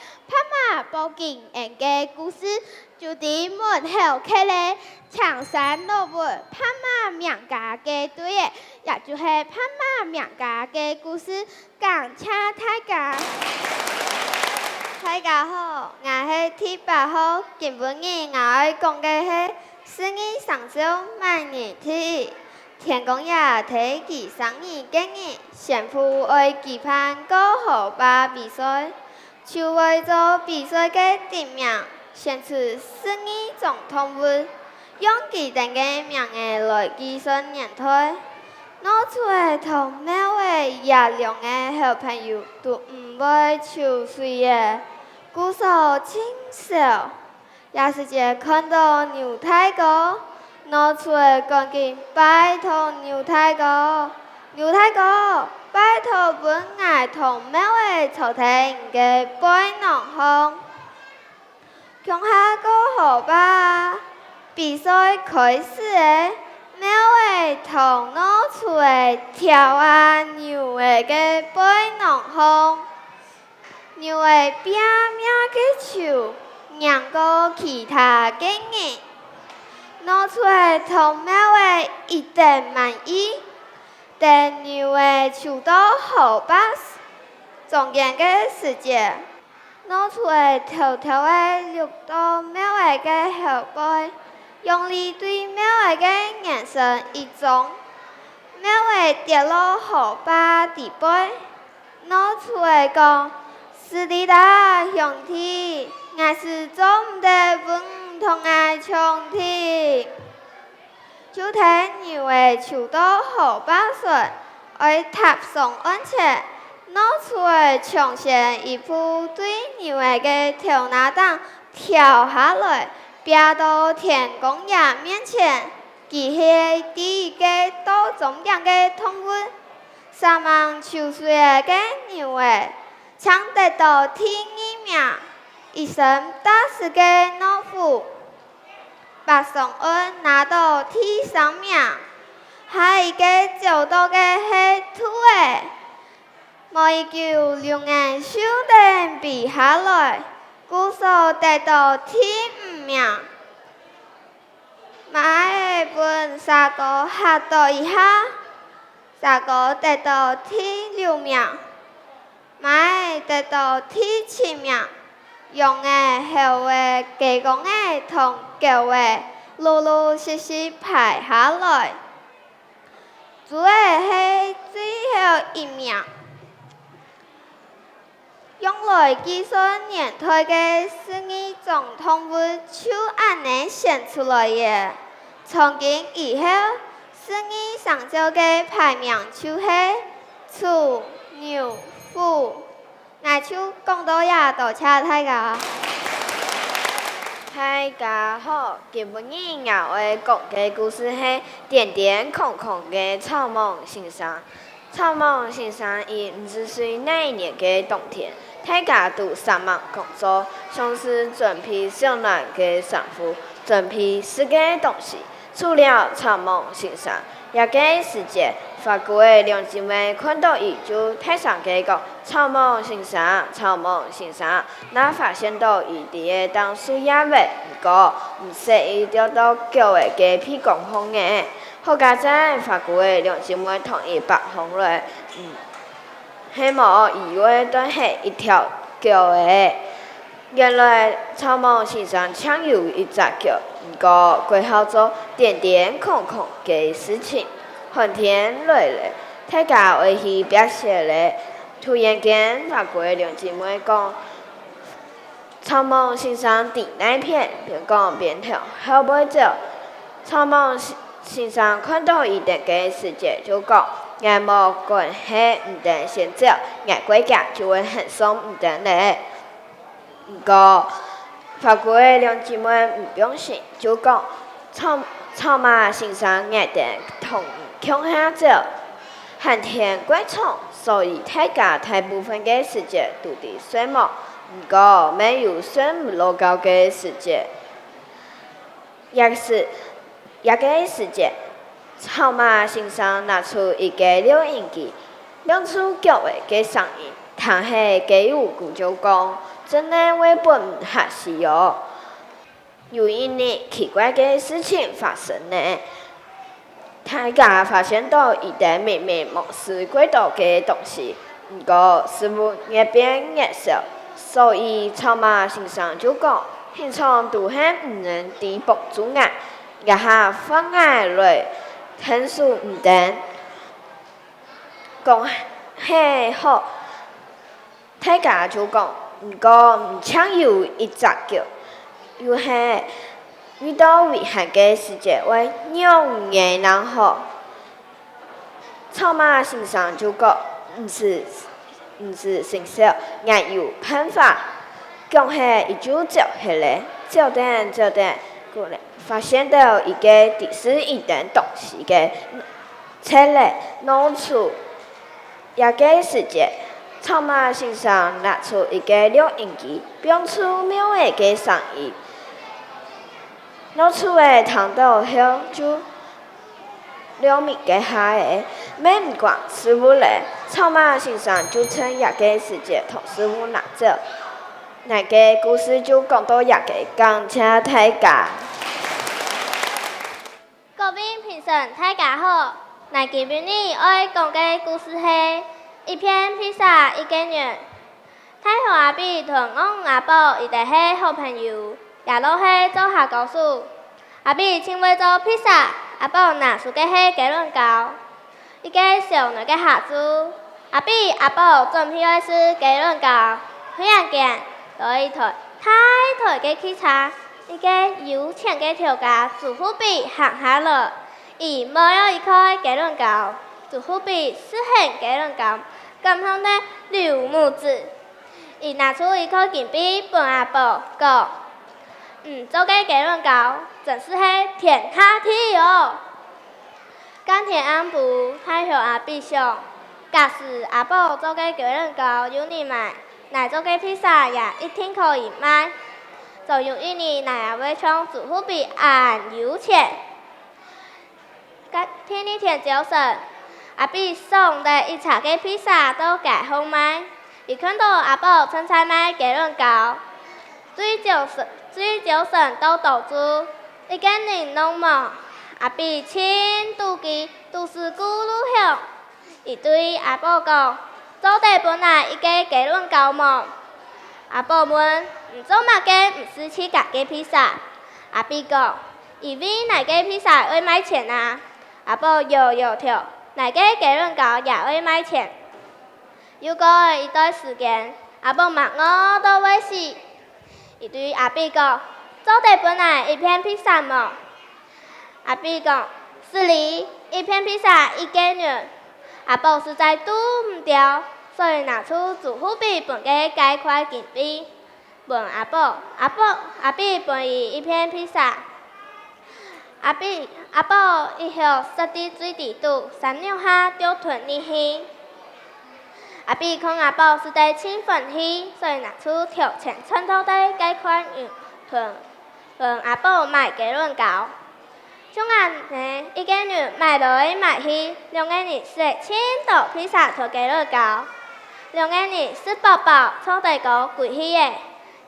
馬報警人嘅故事，就喺門口開咧長山路文拍馬名家嘅對嘅，也就係拍馬名家嘅故事，講請大家。大家好，我係第8號，今日我愛講嘅係。是你上週萬年天，天公也睇其生意經驗，先父愛期盼過後把比賽，就为咗比赛嘅地名，选出12种动物，用佢哋嘅名字来计算年岁。攞出嚟同每位野良嘅好朋友都唔會抽水嘅，故手清少。也是只看到牛太哥，攞出嚟趕緊拜託牛太哥，牛太哥，拜託本愛同每位朝廷嘅背囊行，強下個好吧，比賽開始嘅。每位同攞出嚟跳下牛嘅背囊行，牛嘅拼命嘅手。讓過其他嘅人攞出嚟同每位一定滿意，但牛嘅手都好巴適，中間嘅時間攞出嚟偷偷嘅錄到每位嘅後背，用力對每位嘅眼神一種，每位跌落後巴地背，攞出嚟講是的啦，兄弟。我是做唔得本同愛兄弟，就睇牛嘅手都好巴順，愛踏上安全，攞出嚟搶先一步對牛嘅頭拿檔跳下來，飆到天公爺面前，佢係第一個到終點嘅動物，3萬抽水嘅牛搶得到第1名。一生大事嘅老虎，把宋恩拿到第3名，下一個找到嘅係兔誒，每一球兩眼手定比下來，鼓手得到第5名，馬本沙哥嚇到一下，沙哥得到第6名，馬得到第7名。用嘅後嘅技工嘅同舊嘅陸陸續續排下來，做嘅係最後1名。用來計算年歲嘅12種動物，就按呢選出來嘅。從今以後，12上週嘅排名就係豬、牛、虎。我就講到呀，多謝大家。大家好，今日我會講嘅故事係點點空空嘅草蜢先生。草蜢先生於50歲那一年嘅冬天，大家都上忙工作，像是準備小暖嘅衫褲，準備四個東西。除了草蜢先生，也個時節。法國嘅兩姊妹看到伊就大聲嘅講：草蜢先生，草蜢先生，那發現到伊佇個當樹葉尾，不過唔識伊掉到腳嘅個屁股風嘅。好佳在法國嘅兩姊妹同伊白紅來，希望以為都係一條腳嘅。原來草蜢先生搶有一隻腳，不過佢好做點點空空嘅事情。寒天來了，大家回去別寫了。突然間，法國兩姊妹講：草蜢先生佇那片，邊講邊跳，後尾走。草蜢先生看到伊哋嘅世界，就講：我無關係，唔得先走，我歸家就會很鬆唔得咧。不過，法國兩姊妹唔相信，就講：草蜢先生我哋同向下走，寒天過長，所以大部分嘅時間都伫睡夢，不過沒有睡唔落覺嘅時間。也個時間，草蜢先生拿出一個錄音機，錄出腳嘅聲音，但係佢有句就講：真係為本學習喲。有一年奇怪嘅事情發生呢。大家發現到伊哋明明冇試過到嘅東西，不過似乎越變越少，所以草蜢先生就講：平常都係唔能抵綁住眼，一下放眼來，聽書唔得。講係好，大家就講：毋过毋抢有一只脚，又是遇到危险的世界为让人人好。草马先生就讲，毋是成熟，也有办法。讲起伊就走起来，走等，过来发现到一个第四一等东西的车来弄出一个世界。草马先生拿出一个录音机，变出妙的声音。拿出的听到后就2米的下的，没唔管师傅来，草马先生就趁一个世界同师傅拿走。那个故事就讲到一个感谢大家。各位评审大家好，那今日我讲的故事是一片披萨一个人。太后阿比同我阿宝伊哋是好朋友，也都是做下高手。阿比请我做披萨，阿宝拿出嘅是鸡卵糕，一个小女嘅下子。阿比阿宝准备的是鸡卵糕，忽然间。有一台太嘅汽车，一个有钱嘅条架自虎比行下来，伊摸了一块鸡卵糕，自虎比实现鸡卵糕，感动得流目子。伊拿出一块金币分阿宝讲，做个鸡卵糕真是天下第一哦。今天暗晡，太后阿比想，假使阿宝做个鸡卵糕有人买。乃做个披萨也一定可以卖，就有一年乃也会从主妇比俺有钱。天一天早晨，阿比送的一查个披萨都改好卖，伊看到阿宝正在卖鸡卵糕，最早晨都堵住，一个人弄忙，阿比千妒忌，都是咕噜响，伊对阿宝讲。做地本来一个鸡卵糕么？阿宝问：唔做嘛个？唔是去家嘅披萨？阿比讲：因为那个披萨会卖钱啊。阿宝摇头，那个鸡卵糕也会卖钱。又过了一段时间，阿宝骂我都会死。伊对阿比讲：做地本来一片披萨么？阿比讲：是哩，一片披萨一个人。阿宝实在拄唔掉，所以拿出主妇比分嘅几块金币，问阿宝。阿比分伊一片披萨。阿宝以后塞伫水底肚，3两下就吞入去。阿比看阿宝实在真欢喜，所以拿出条钱穿透底几块吞，问阿宝买鸡卵糕。像安尼，一个人买来买去，2个人食千道披萨同鸡卵糕，2个人吃饱饱，坐地高贵起个。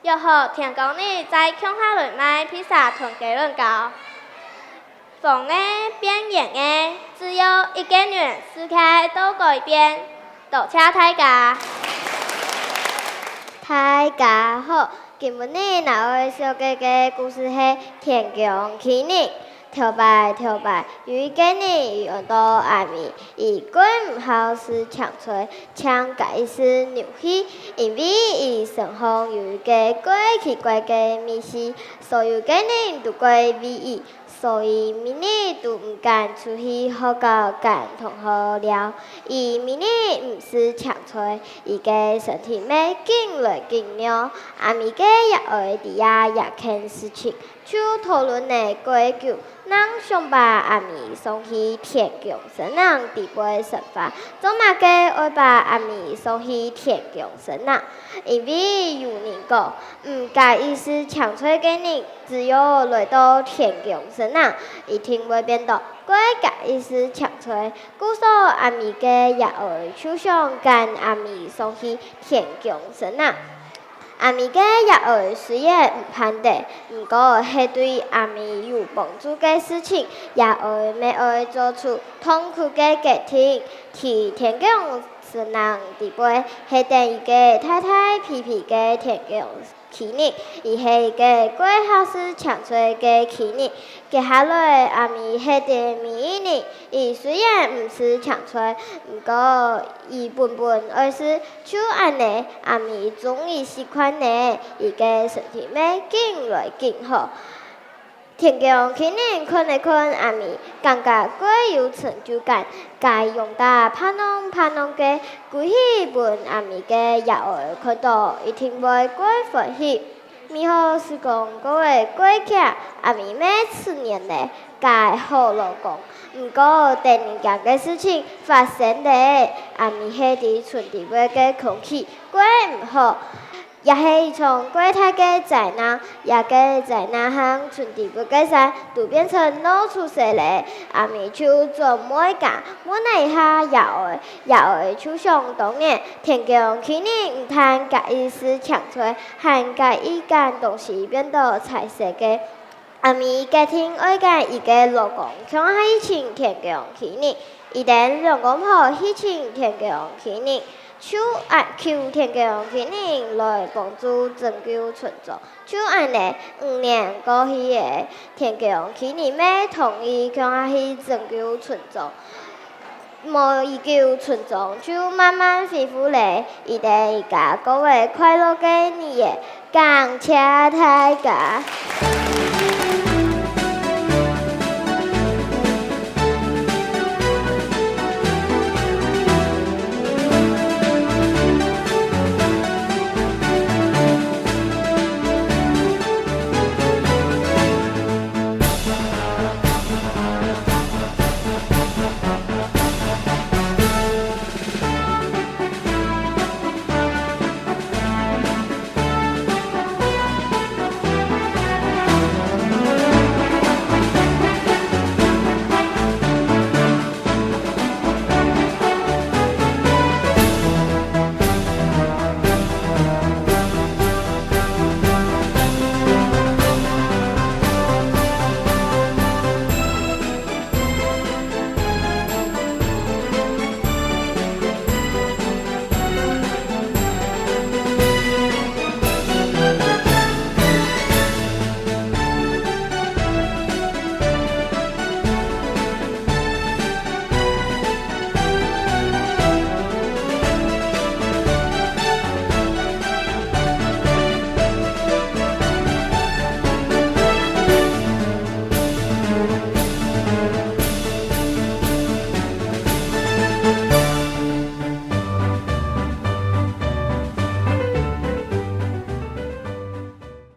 又好天公呢，再抢下来买披萨同鸡卵糕。风个变严个，只有一个人世界都改变。多谢大家。大家好，今日我会小哥哥故事是天公起日。跳摆，有一个人用到阿咪，伊果唔好是强吹，强解是牛气，因为伊身上有一个怪奇怪的秘事，所有个人都怪为伊，所以明日都唔敢出去好搞干同好了。伊明日唔是强吹，伊个身体咩劲来劲了，阿咪个也会伫遐也看事情，就讨论的规矩。咱想把阿咪送去天公神人地杯神法，做嘛个会把阿咪送去天公神人？因为有人讲，唔介意是强吹个人，只有来到天公神人，一定会变到怪介意是强吹。故说阿咪个也会手上跟阿咪送去天公神人。阿咪个也会虽然唔判得，不过迄对阿咪有帮助嘅事情，也会咩会做出痛苦嘅决定。替天公神人地杯，迄等一个太太皮皮嘅天公纪念，伊是一个过好事强吹的纪念。接下来阿咪是第每一年，伊虽然毋是强吹，毋过伊本爱是就安尼，阿咪终于习惯呢，伊个身体要更来更好。天公去年看一看阿咪，感觉过有成就感，该用大拍弄嘅规气本阿咪嘅幼儿看到，一定会过欢喜。美好时光各位过去，阿咪每次年呢，该好老公。毋过第二件嘅事情发生咧，阿咪迄伫村地尾嘅空气过毋好。也是一场过大的灾难，也个灾难向村地不改善，都变成老出事嘞。阿咪就做每干，无奈下幼儿就想当年，天公去年毋通甲伊是强吹，还甲伊干东西变到彩色的。阿咪家庭爱甲伊个老公，像迄请天公去年，一旦老公婆去请天公去年。就按求天公去年来帮助拯救村庄，就按呢5年过去的天公去年要同意向下去拯救村庄，无依救村庄就慢慢恢复嘞。伊哋家各位快乐嘅年夜，感谢大家。